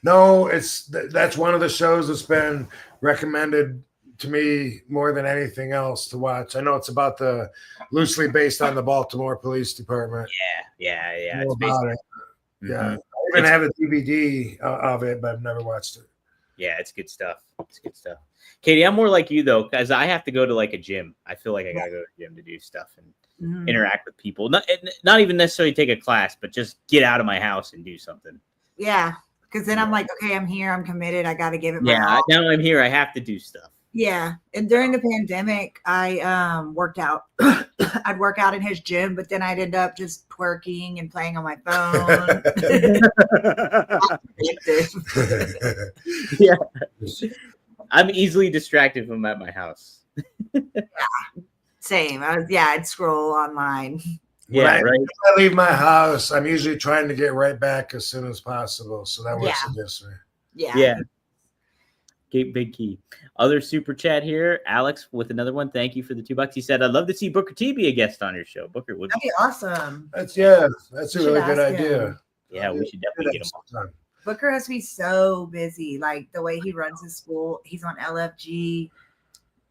Speaker 6: No, that's one of the shows that's been recommended to me more than anything else to watch. I know it's about loosely based on the Baltimore Police Department.
Speaker 5: Yeah.
Speaker 6: It's about it. Yeah, I even have a DVD of it, but I've never watched it.
Speaker 5: Yeah, it's good stuff. Katie, I'm more like you though, because I have to go to like a gym. I feel like I gotta go to the gym to do stuff and interact with people. Not even necessarily take a class, but just get out of my house and do something.
Speaker 7: Yeah, because then I'm like, okay, I'm here, I'm committed, I got to give it my all.
Speaker 5: Yeah, now I'm here, I have to do stuff.
Speaker 7: Yeah. And during the pandemic, I worked out. I'd work out in his gym, but then I'd end up just twerking and playing on my phone.
Speaker 5: Yeah. I'm easily distracted when I'm at my house.
Speaker 7: Same. I'd scroll online.
Speaker 5: Yeah, right.
Speaker 6: When I leave my house, I'm usually trying to get right back as soon as possible. So that works against me.
Speaker 7: Yeah.
Speaker 5: Big key. Other super chat here. Alex with another one. Thank you for the $2. He said, I'd love to see Booker T be a guest on your show. Booker would
Speaker 7: That'd be awesome.
Speaker 6: That's a really good idea.
Speaker 7: Him.
Speaker 5: Yeah, we should definitely get him on.
Speaker 7: Booker has to be so busy. Like the way he runs his school, he's on LFG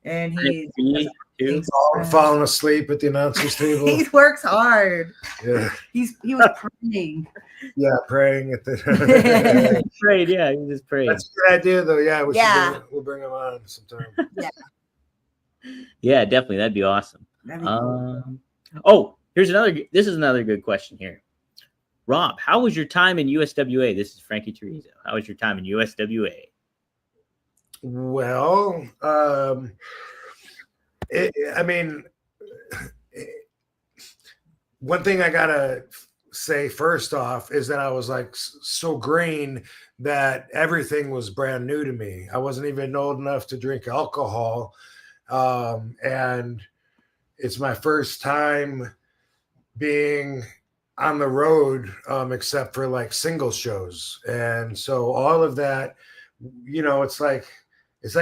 Speaker 7: and he's
Speaker 6: falling asleep at the announcer's table.
Speaker 7: He works hard.
Speaker 6: Yeah.
Speaker 7: He was praying.
Speaker 6: Yeah, praying at the
Speaker 5: prayed, yeah, he just prayed.
Speaker 6: That's a good idea though. Yeah, we'll bring him on sometime.
Speaker 5: Yeah, definitely. That'd be awesome.
Speaker 7: That'd be cool.
Speaker 5: This is another good question here. Rob, how was your time in USWA? This is Frankie Teresa. How was your time in USWA?
Speaker 6: Well, one thing I gotta say first off is that I was like so green that everything was brand new to me. I wasn't even old enough to drink alcohol, and it's my first time being on the road, except for like single shows, and so all of that, it's like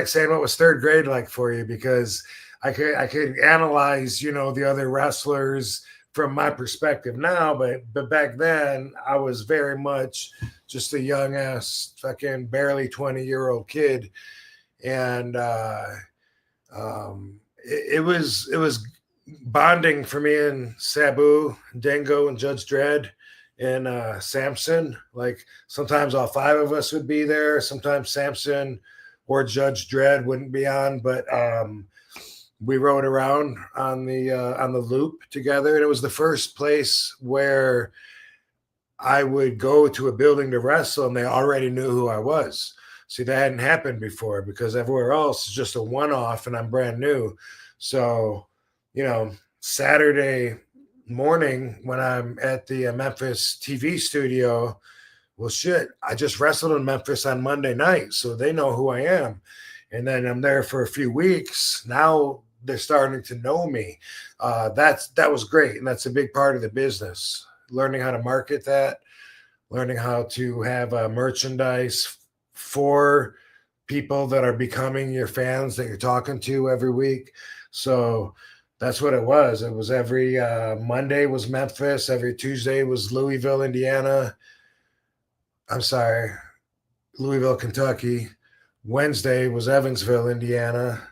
Speaker 6: saying what was third grade like for you, because I could analyze the other wrestlers from my perspective now, but back then I was very much just a young ass fucking barely 20-year-old kid, and it was bonding for me and Sabu, Dingo, and Judge Dredd and Samson. Like sometimes all five of us would be there. Sometimes Samson or Judge Dredd wouldn't be on, but we rode around on the loop together, and it was the first place where I would go to a building to wrestle, and they already knew who I was. See, that hadn't happened before because everywhere else is just a one-off, and I'm brand new. So, Saturday morning when I'm at the Memphis TV studio, well, shit, I just wrestled in Memphis on Monday night, so they know who I am. And then I'm there for a few weeks. Now they're starting to know me. That was great, and that's a big part of the business. Learning how to market that, learning how to have merchandise for people that are becoming your fans that you're talking to every week. So that's what it was. It was every Monday was Memphis, every Tuesday was Louisville, Kentucky. Wednesday was Evansville, Indiana.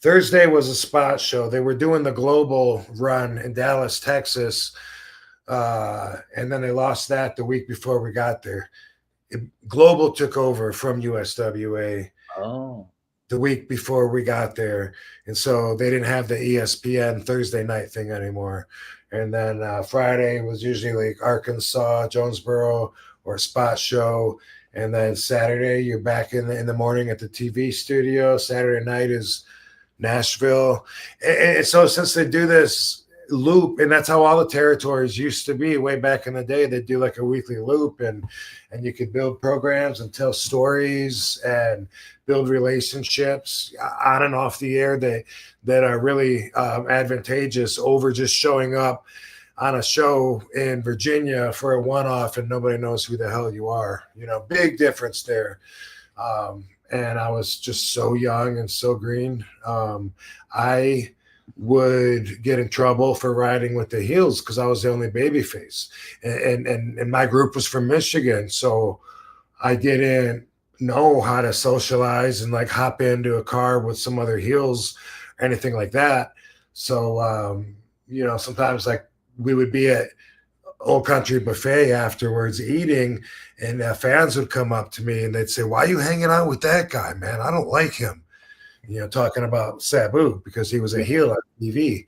Speaker 6: Thursday was a spot show. They were doing the global run in Dallas, Texas. And then they lost that the week before we got there. Global took over from USWA the week before we got there. And so they didn't have the ESPN Thursday night thing anymore. And then Friday was usually like Arkansas, Jonesboro, or a spot show. And then Saturday, you're back in the morning at the TV studio. Saturday night is Nashville. And so since they do this loop, and that's how all the territories used to be way back in the day, they'd do like a weekly loop, and you could build programs and tell stories and build relationships on and off the air that are really advantageous over just showing up on a show in Virginia for a one-off and nobody knows who the hell you are. Big difference there. And I was just so young and so green. I would get in trouble for riding with the heels because I was the only baby face. And my group was from Michigan. So I didn't know how to socialize and like hop into a car with some other heels or anything like that. So, sometimes like we would be at Old Country Buffet afterwards eating, and fans would come up to me and they'd say, "Why are you hanging out with that guy, man? I don't like him." Talking about Sabu because he was a heel on TV.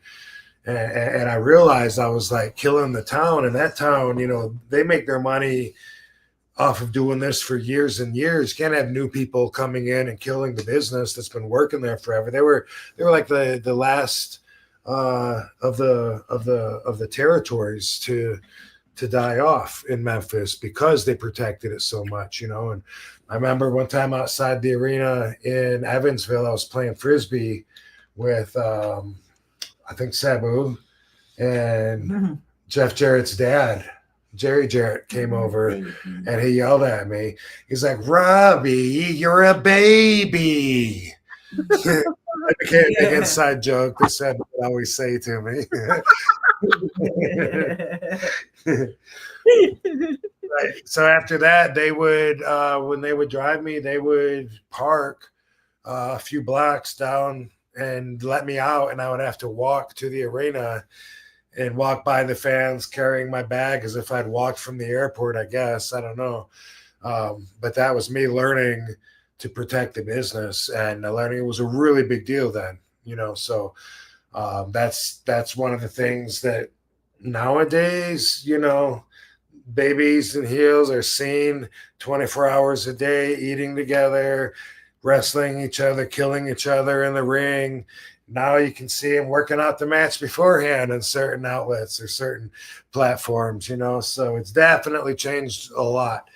Speaker 6: And I realized I was like killing the town. And that town, they make their money off of doing this for years and years. You can't have new people coming in and killing the business that's been working there forever. They were like the last of the territories to die off in Memphis because they protected it so much, you know. And I remember one time outside the arena in Evansville, I was playing Frisbee with I think Sabu and Jeff Jarrett's dad. Jerry Jarrett came over and he yelled at me. He's like, "Robbie, you're a baby." It became a big inside joke that Sabu would always say to me. Right. So after that, they would, when they would drive me, they would park a few blocks down and let me out, and I would have to walk to the arena and walk by the fans carrying my bag as if I'd walked from the airport, I guess. I don't know. But that was me learning to protect the business, and learning it was a really big deal then, you know. So that's one of the things that nowadays, you know, babies and heels are seen 24 hours a day, eating together, wrestling each other, killing each other in the ring. Now you can see them working out the match beforehand in certain outlets or certain platforms, you know. So it's definitely changed a lot.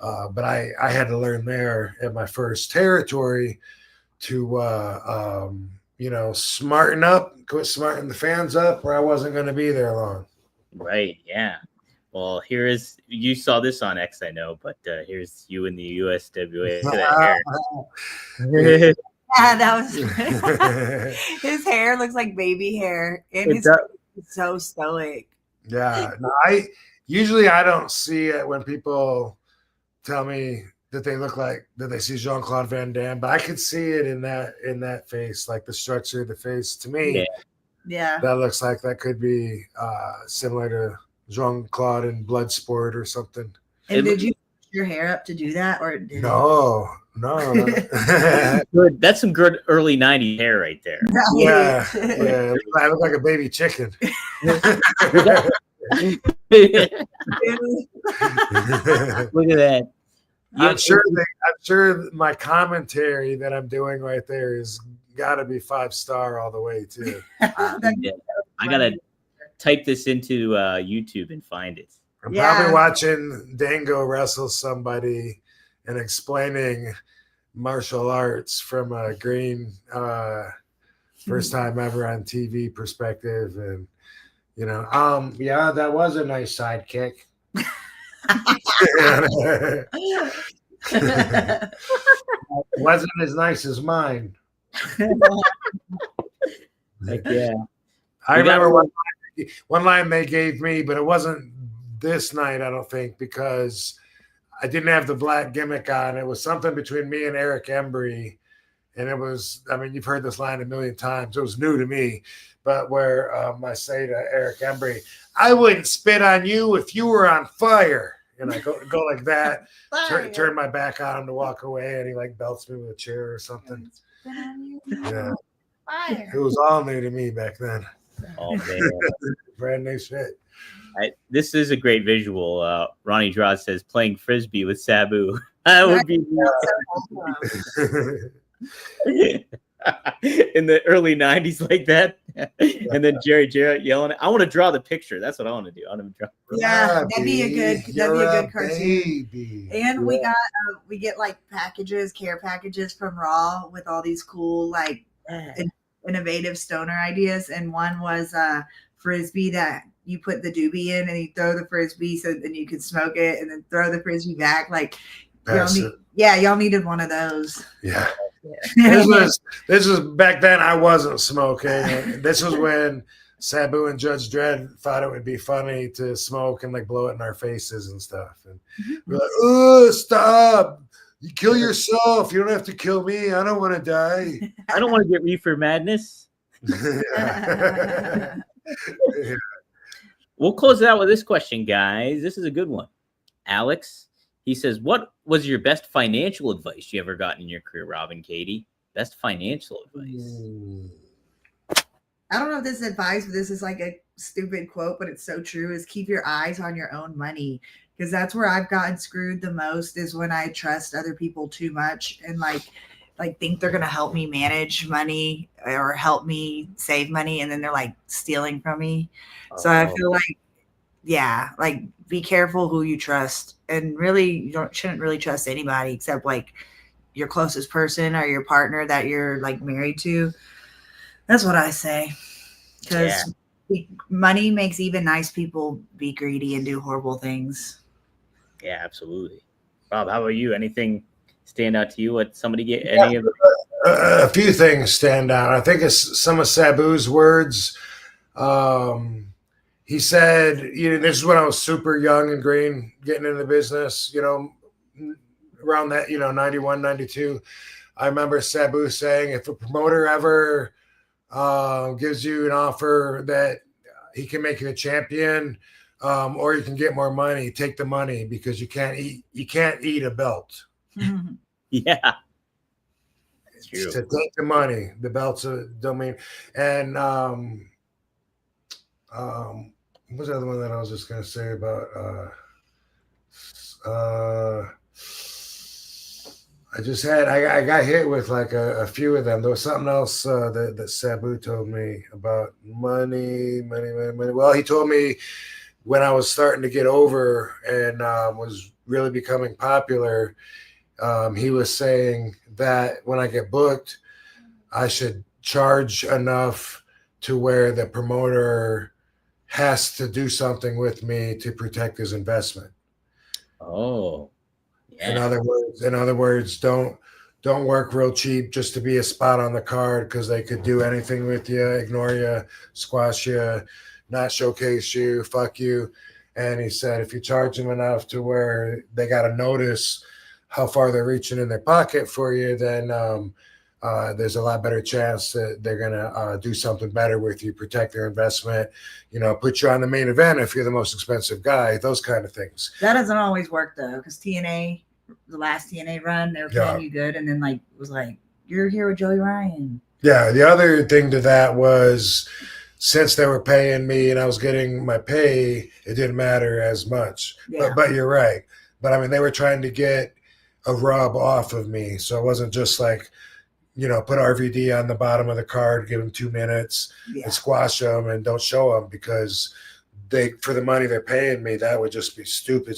Speaker 6: But I had to learn there at my first territory to, you know, smarten up, quit smarting the fans up, or I wasn't going to be there long.
Speaker 5: Right. Yeah. Well, you saw this on X, I know, but here's you in the USWA. Look at that hair.
Speaker 7: Yeah, that was his hair looks like baby hair, and he's so stoic.
Speaker 6: Yeah, no, I don't see it when people tell me that they look like that they see Jean-Claude Van Damme, but I could see it in that face, like the structure of the face. To me,
Speaker 7: yeah,
Speaker 6: that looks like that could be similar to Jean-Claude in Bloodsport or something.
Speaker 7: And did you put your hair up to do that, or did
Speaker 6: No.
Speaker 5: Good. That's some good early 90s hair right there.
Speaker 6: Yeah. I look like a baby chicken.
Speaker 5: Look at that.
Speaker 6: I'm sure my commentary that I'm doing right there is got to be 5-star all the way too.
Speaker 5: I gotta type this into YouTube and find it.
Speaker 6: I'm probably watching Dango wrestle somebody and explaining martial arts from a green first time ever on TV perspective. And, you know, that was a nice sidekick. It wasn't as nice as mine.
Speaker 5: Yeah.
Speaker 6: I remember one line they gave me, but it wasn't this night, I don't think, because I didn't have the black gimmick on. It was something between me and Eric Embry. And it was, I mean, you've heard this line a million times. It was new to me. But where I say to Eric Embry, "I wouldn't spit on you if you were on fire." And I go like that, turn my back on him to walk away, and he like belts me with a chair or something. Yeah. It was all new to me back then.
Speaker 5: Oh, man.
Speaker 6: Brand new shit.
Speaker 5: This is a great visual. Ronnie Draw says playing Frisbee with Sabu. That would be in the early 90s like that. And then Jerry Jarrett yelling, "I want to draw the picture." That's what I want to do. I want to draw.
Speaker 7: Yeah, that'd be a good cartoon. Baby. And we get like care packages from Raw with all these cool like innovative stoner ideas. And one was Frisbee that you put the doobie in and you throw the Frisbee so then you can smoke it and then throw the Frisbee back. Like, y'all needed one of those.
Speaker 6: Yeah. This was back then. I wasn't smoking. This was when Sabu and Judge Dredd thought it would be funny to smoke and like blow it in our faces and stuff. And we're like, "Oh, stop. You kill yourself. You don't have to kill me. I don't want to die.
Speaker 5: I don't want to get reefer madness."
Speaker 6: Yeah.
Speaker 5: We'll close it out with this question, guys. This is a good one. Alex, he says, "What was your best financial advice you ever got in your career, Rob and Katie?" Best financial advice.
Speaker 7: I don't know if this is advice, but this is like a stupid quote, but it's so true, is keep your eyes on your own money. Because that's where I've gotten screwed the most, is when I trust other people too much and like think they're gonna help me manage money or help me save money, and then they're like stealing from me. So I feel like, yeah, like be careful who you trust, and really you shouldn't really trust anybody except like your closest person or your partner that you're like married to. That's what I say. Because money makes even nice people be greedy and do horrible things.
Speaker 5: Yeah, absolutely. Rob, how about you? Anything stand out to you? What somebody get any of
Speaker 6: a few things stand out. I think it's some of Sabu's words. He said, this is when I was super young and green, getting into the business, around that, 91, 92. I remember Sabu saying, if a promoter ever gives you an offer that he can make you a champion, or you can get more money, take the money, because you can't eat a belt.
Speaker 5: Yeah. It's true.
Speaker 6: To take the money, the belt's a domain. And what was the other one that I was just gonna say about I got hit with like a few of them. There was something else that Sabu told me about money. Well, he told me when I was starting to get over and was really becoming popular, he was saying that when I get booked, I should charge enough to where the promoter has to do something with me to protect his investment.
Speaker 5: Oh, yeah.
Speaker 6: In other words, don't work real cheap just to be a spot on the card, because they could do anything with you, ignore you, squash you, not showcase you, fuck you. And he said, if you charge them enough to where they got to notice how far they're reaching in their pocket for you, then there's a lot better chance that they're going to do something better with you, protect their investment, put you on the main event if you're the most expensive guy, those kind of things.
Speaker 7: That doesn't always work, though, because TNA, the last TNA run, they were paying you good, and then it was like, you're here with Joey Ryan. Yeah,
Speaker 6: the other thing to that was, since they were paying me and I was getting my pay, it didn't matter as much. Yeah. But you're right. But, I mean, they were trying to get a rub off of me, so it wasn't just like, put RVD on the bottom of the card, give him 2 minutes, and squash them and don't show them, because for the money they're paying me, that would just be stupid.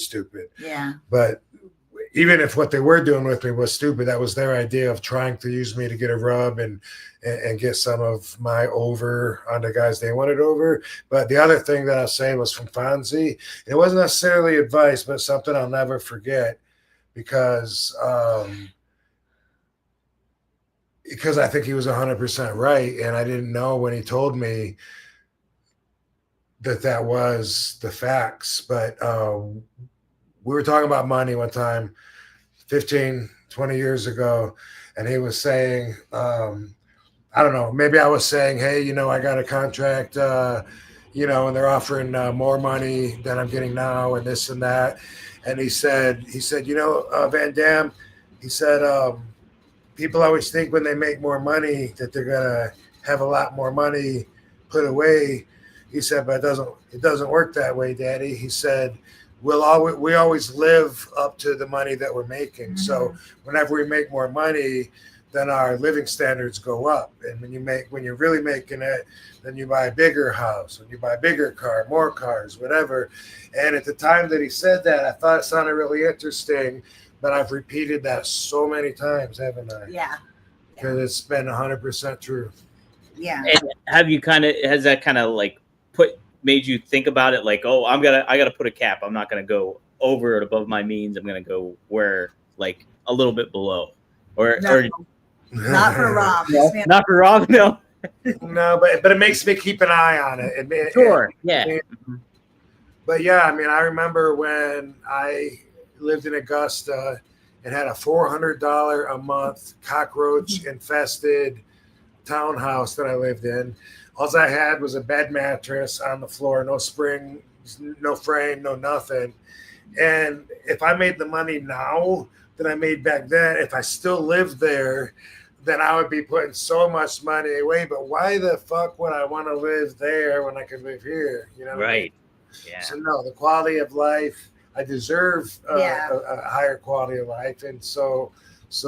Speaker 7: Yeah.
Speaker 6: But even if what they were doing with me was stupid, that was their idea of trying to use me to get a rub and get some of my over on the guys they wanted over. But the other thing that I'll say was from Fonzie. It wasn't necessarily advice, but something I'll never forget, because I think he was 100% right. And I didn't know when he told me that was the facts. But we were talking about money one time, 15, 20 years ago. And he was saying, I don't know, maybe I was saying, hey, I got a contract, and they're offering more money than I'm getting now and this and that. And he said, Van Dam, he said, people always think when they make more money that they're going to have a lot more money put away. He said, but it doesn't work that way, Daddy. He said, we always live up to the money that we're making. Mm-hmm. So whenever we make more money, then our living standards go up. And when you're really making it, then you buy a bigger house, and you buy a bigger car, more cars, whatever. And at the time that he said that, I thought it sounded really interesting, but I've repeated that so many times, haven't I?
Speaker 7: Yeah.
Speaker 6: Because it's been 100% true.
Speaker 7: Yeah.
Speaker 5: And has that kind of like made you think about it? Like, oh, I gotta put a cap. I'm not gonna go over and above my means. I'm gonna go where like a little bit below, or
Speaker 7: not for Rob.
Speaker 5: No, not for Rob. No.
Speaker 6: No, but it makes me keep an eye on it.
Speaker 5: Sure. Yeah.
Speaker 6: But yeah, I mean, I remember when I lived in Augusta and had a $400 a month cockroach infested townhouse that I lived in. All I had was a bed mattress on the floor, no spring, no frame, no nothing. And if I made the money now that I made back then, if I still lived there, then I would be putting so much money away. But why the fuck would I want to live there when I could live here? You know what I mean?
Speaker 5: Right. Yeah.
Speaker 6: So no, the quality of life, I deserve
Speaker 7: Yeah.
Speaker 6: a higher quality of life, and so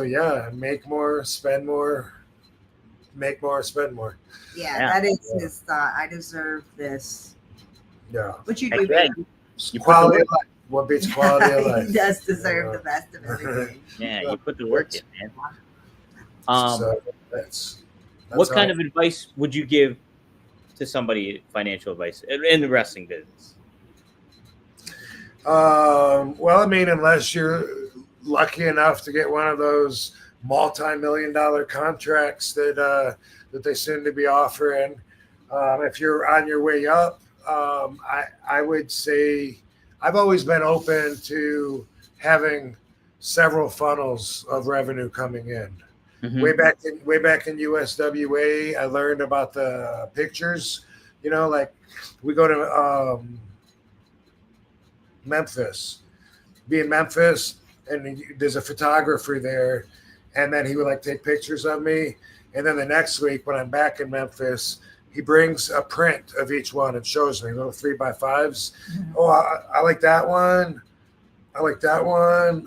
Speaker 6: yeah, make more, spend more, make more, spend more.
Speaker 7: Yeah,
Speaker 5: Yeah.
Speaker 7: that is his thought. I deserve this.
Speaker 6: Yeah,
Speaker 7: What you
Speaker 5: Heck
Speaker 7: do,
Speaker 5: yeah.
Speaker 7: baby?
Speaker 5: You put
Speaker 6: quality
Speaker 5: the
Speaker 6: of life. What beats quality of life?
Speaker 7: He does deserve the best of everything.
Speaker 5: Yeah, you put the work in, man.
Speaker 6: So that's
Speaker 5: What
Speaker 6: how
Speaker 5: kind of advice would you give to somebody, financial advice in the wrestling business?
Speaker 6: Well, I mean, unless you're lucky enough to get one of those multi-million-dollar contracts that they seem to be offering, if you're on your way up, I would say I've always been open to having several funnels of revenue coming in.
Speaker 5: Mhm.
Speaker 6: Way back in USWA, I learned about the pictures. You know, like we go to Memphis, be in Memphis, and there's a photographer there, and then he would like take pictures of me, and then the next week when I'm back in Memphis, he brings a print of each one and shows me little 3x5s. Oh, I like that one. I like that one.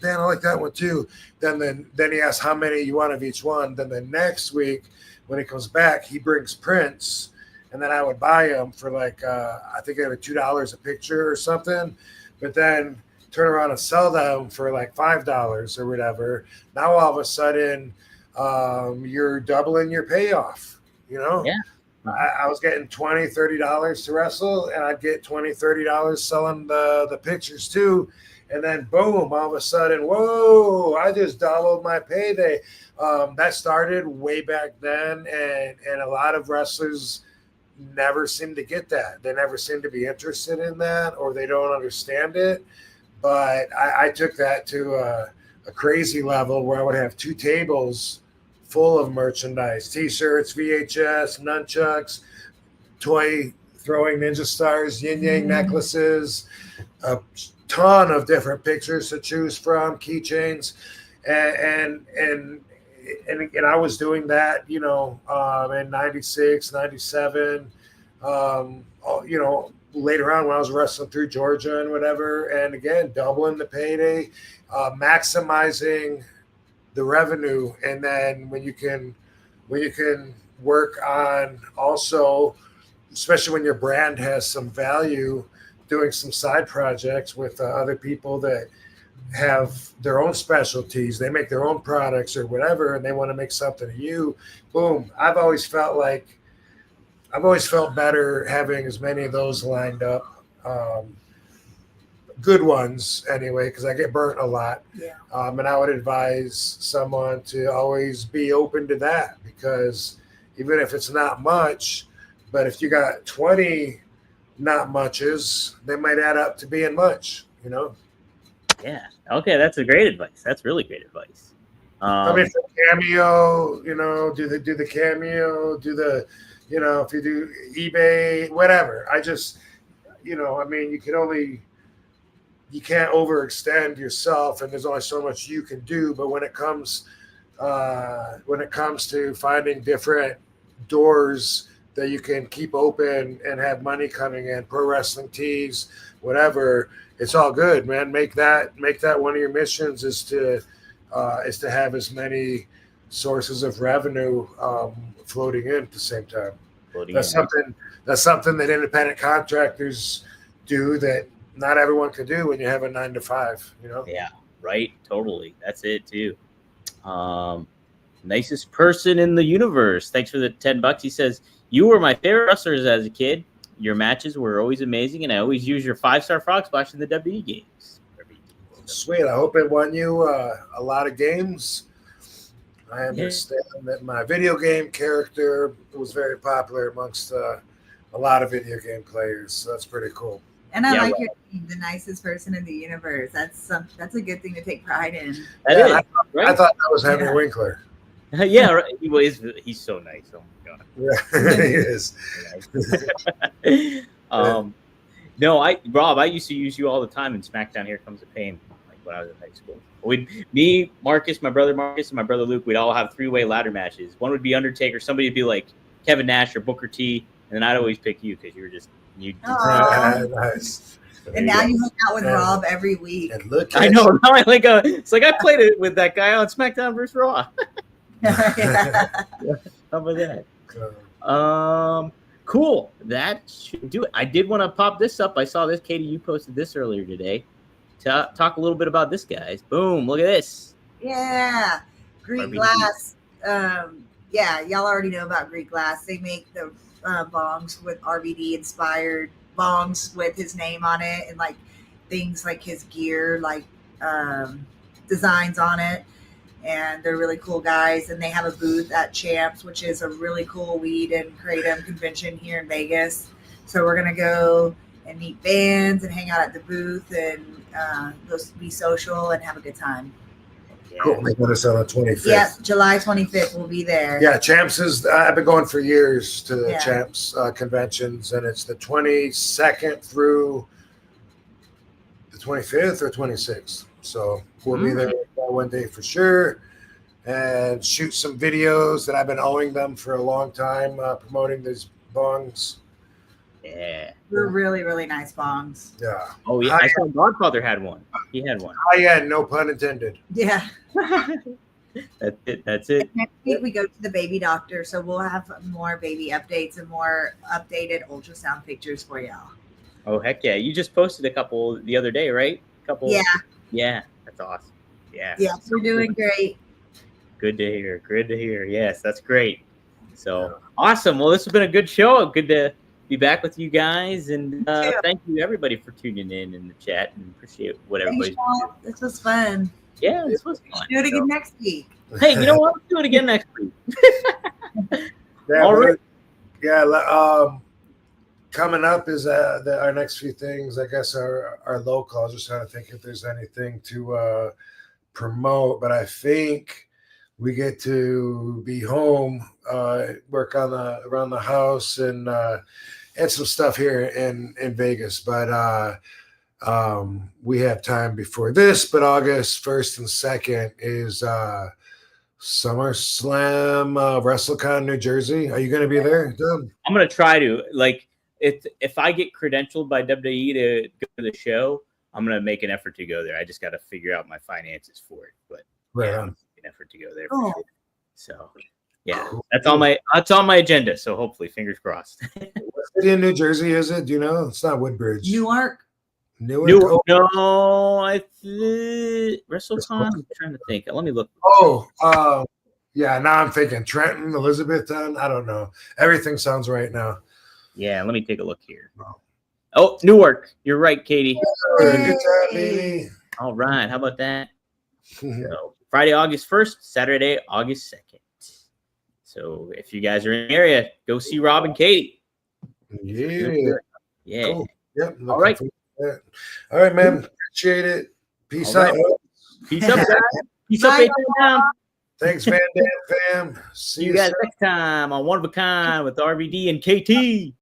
Speaker 6: Dan, I like that one too. Then he asks how many you want of each one. Then the next week when he comes back, he brings prints, and then I would buy them for like I think they were $2 a picture or something. But then turn around and sell them for like $5 or whatever. Now all of a sudden you're doubling your payoff. You know?
Speaker 5: Yeah.
Speaker 6: I was getting $20, $30 to wrestle, and I'd get $20, $30 selling the pictures too. And then boom, all of a sudden, whoa, I just doubled my payday. That started way back then, and a lot of wrestlers never seem to get that. They never seem to be interested in that, or they don't understand it. But I took that to a crazy level where I would have 2 tables full of merchandise, T-shirts, VHS, nunchucks, toy throwing ninja stars, yin yang necklaces, a ton of different pictures to choose from, keychains, and I was doing that, you know, in 96, 97, you know, later on when I was wrestling through Georgia and whatever, and again, doubling the payday, maximizing the revenue. And then when you can work on also, especially when your brand has some value, doing some side projects with other people that have their own specialties, they make their own products or whatever, and they want to make something of you, boom. I've always felt better having as many of those lined up. Good ones anyway, because I get burnt a lot.
Speaker 7: Yeah.
Speaker 6: And I would advise someone to always be open to that, because even if it's not much, but if you got 20 not muches, they might add up to being much, you know?
Speaker 5: Yeah. Okay, that's a great advice. That's really great advice.
Speaker 6: I mean, for cameo, you know, do the cameo, do the, you know, if you do eBay, whatever. I just, you know, I mean, you can't overextend yourself, and there's only so much you can do. But when it comes to finding different doors that you can keep open and have money coming in, pro wrestling tees, whatever, it's all good, man. Make that one of your missions is to have as many sources of revenue floating in at the same time. That's something that independent contractors do that not everyone can do when you have a 9-to-5, you know?
Speaker 5: Yeah, right. Totally. That's it too. Nicest person in the universe. Thanks for the $10. He says, you were my favorite wrestlers as a kid. Your matches were always amazing, and I always use your 5-star frog splash in the WWE games.
Speaker 6: Sweet. I hope it won you a lot of games. I understand that my video game character was very popular amongst a lot of video game players, so that's pretty cool.
Speaker 7: And I like your being the nicest person in the universe. That's a good thing to take pride in.
Speaker 5: That is,
Speaker 6: I thought that was Henry Winkler.
Speaker 5: Yeah, right. He's so nice. Oh my god.
Speaker 6: Yeah, he is.
Speaker 5: No, Rob, I used to use you all the time in SmackDown Here Comes the Pain. Like when I was in high school. Me, Marcus, my brother Marcus, and my brother Luke, we'd all have 3-way ladder matches. One would be Undertaker, somebody would be like Kevin Nash or Booker T, and then I'd always pick you because you were just
Speaker 6: Nice.
Speaker 7: And now you hang out with Rob every week.
Speaker 6: And look,
Speaker 5: I know. Now it's like I played it with that guy on SmackDown vs. Raw.
Speaker 7: Yeah.
Speaker 5: How about that? Cool. That should do it. I did want to pop this up. I saw this, Katie. You posted this earlier today. Talk a little bit about this, guys. Boom! Look at this.
Speaker 7: Yeah, Greek
Speaker 5: RVD.
Speaker 7: Glass. Yeah, y'all already know about Greek Glass. They make the bongs with RVD inspired bongs with his name on it, and like things like his gear, like designs on it. And they're really cool guys. And they have a booth at Champs, which is a really cool weed and kratom convention here in Vegas. So we're gonna go and meet bands and hang out at the booth and be social and have a good time.
Speaker 6: cool. They got us on the 25th.
Speaker 7: Yeah, July 25th. We'll be there.
Speaker 6: Yeah, Champs is. I've been going for years to the
Speaker 7: Yeah.
Speaker 6: Champs conventions, and it's the 22nd through the 25th or 26th. So we'll be there one day for sure, and shoot some videos that I've been owing them for a long time, promoting these bongs.
Speaker 5: Yeah.
Speaker 7: They're really, really nice bongs.
Speaker 6: Yeah.
Speaker 5: Oh yeah. I saw Godfather had one. He had one.
Speaker 6: Yeah, no pun intended.
Speaker 7: Yeah.
Speaker 5: That's it. That's it.
Speaker 7: Next week we go to the baby doctor, so we'll have more baby updates and more updated ultrasound pictures for y'all.
Speaker 5: Oh heck yeah! You just posted a couple the other day, right?
Speaker 7: Yeah.
Speaker 5: Yeah. That's awesome. Yeah.
Speaker 7: Yeah, we're doing great.
Speaker 5: Good to hear. Good to hear. Yes, that's great. So awesome. Well, this has been a good show. Good to be back with you guys, and thank you everybody for tuning in the chat, and appreciate what everybody's doing.
Speaker 7: This was fun.
Speaker 5: Yeah, this was fun.
Speaker 7: Do it again next week.
Speaker 5: Hey, you know what? Let's do it again next week.
Speaker 6: Yeah,
Speaker 5: All right.
Speaker 6: Yeah. Coming up is our next few things. I guess our local. I was just trying to think if there's anything to promote, but I think we get to be home, work on around the house, and some stuff here in Vegas. But we have time before this. But August 1st and 2nd is SummerSlam, WrestleCon, New Jersey. Are you going to be there, Doug?
Speaker 5: I'm gonna try to if I get credentialed by WWE to go to the show, I'm gonna make an effort to go there. I just got to figure out my finances for it, but
Speaker 6: Right
Speaker 5: yeah,
Speaker 6: on.
Speaker 5: make an effort to go there.
Speaker 7: Oh.
Speaker 5: For sure. So yeah, that's on my agenda. So hopefully, fingers crossed.
Speaker 6: What city in New Jersey is it? Do you know? It's not Woodbridge.
Speaker 7: Newark.
Speaker 6: Newark.
Speaker 5: No, WrestleCon. I'm trying to think. Let me look.
Speaker 6: Yeah. Now I'm thinking Trenton, Elizabethtown. I don't know. Everything sounds right now.
Speaker 5: Yeah, let me take a look here. Oh, Newark. You're right, Katie.
Speaker 6: Good job, baby.
Speaker 5: All right. How about that? So Friday, August 1st, Saturday, August 2nd. So if you guys are in the area, go see Rob and Katie.
Speaker 6: Yeah.
Speaker 5: Yeah.
Speaker 6: Cool. Yep.
Speaker 5: All right.
Speaker 6: All right, man. Appreciate it. Peace
Speaker 5: All
Speaker 6: out.
Speaker 5: right. Peace up, guys. Peace up,
Speaker 7: Bye,
Speaker 5: fam.
Speaker 6: Thanks, Van Dam fam.
Speaker 5: See you guys next time on One of a Kind with RVD and KT.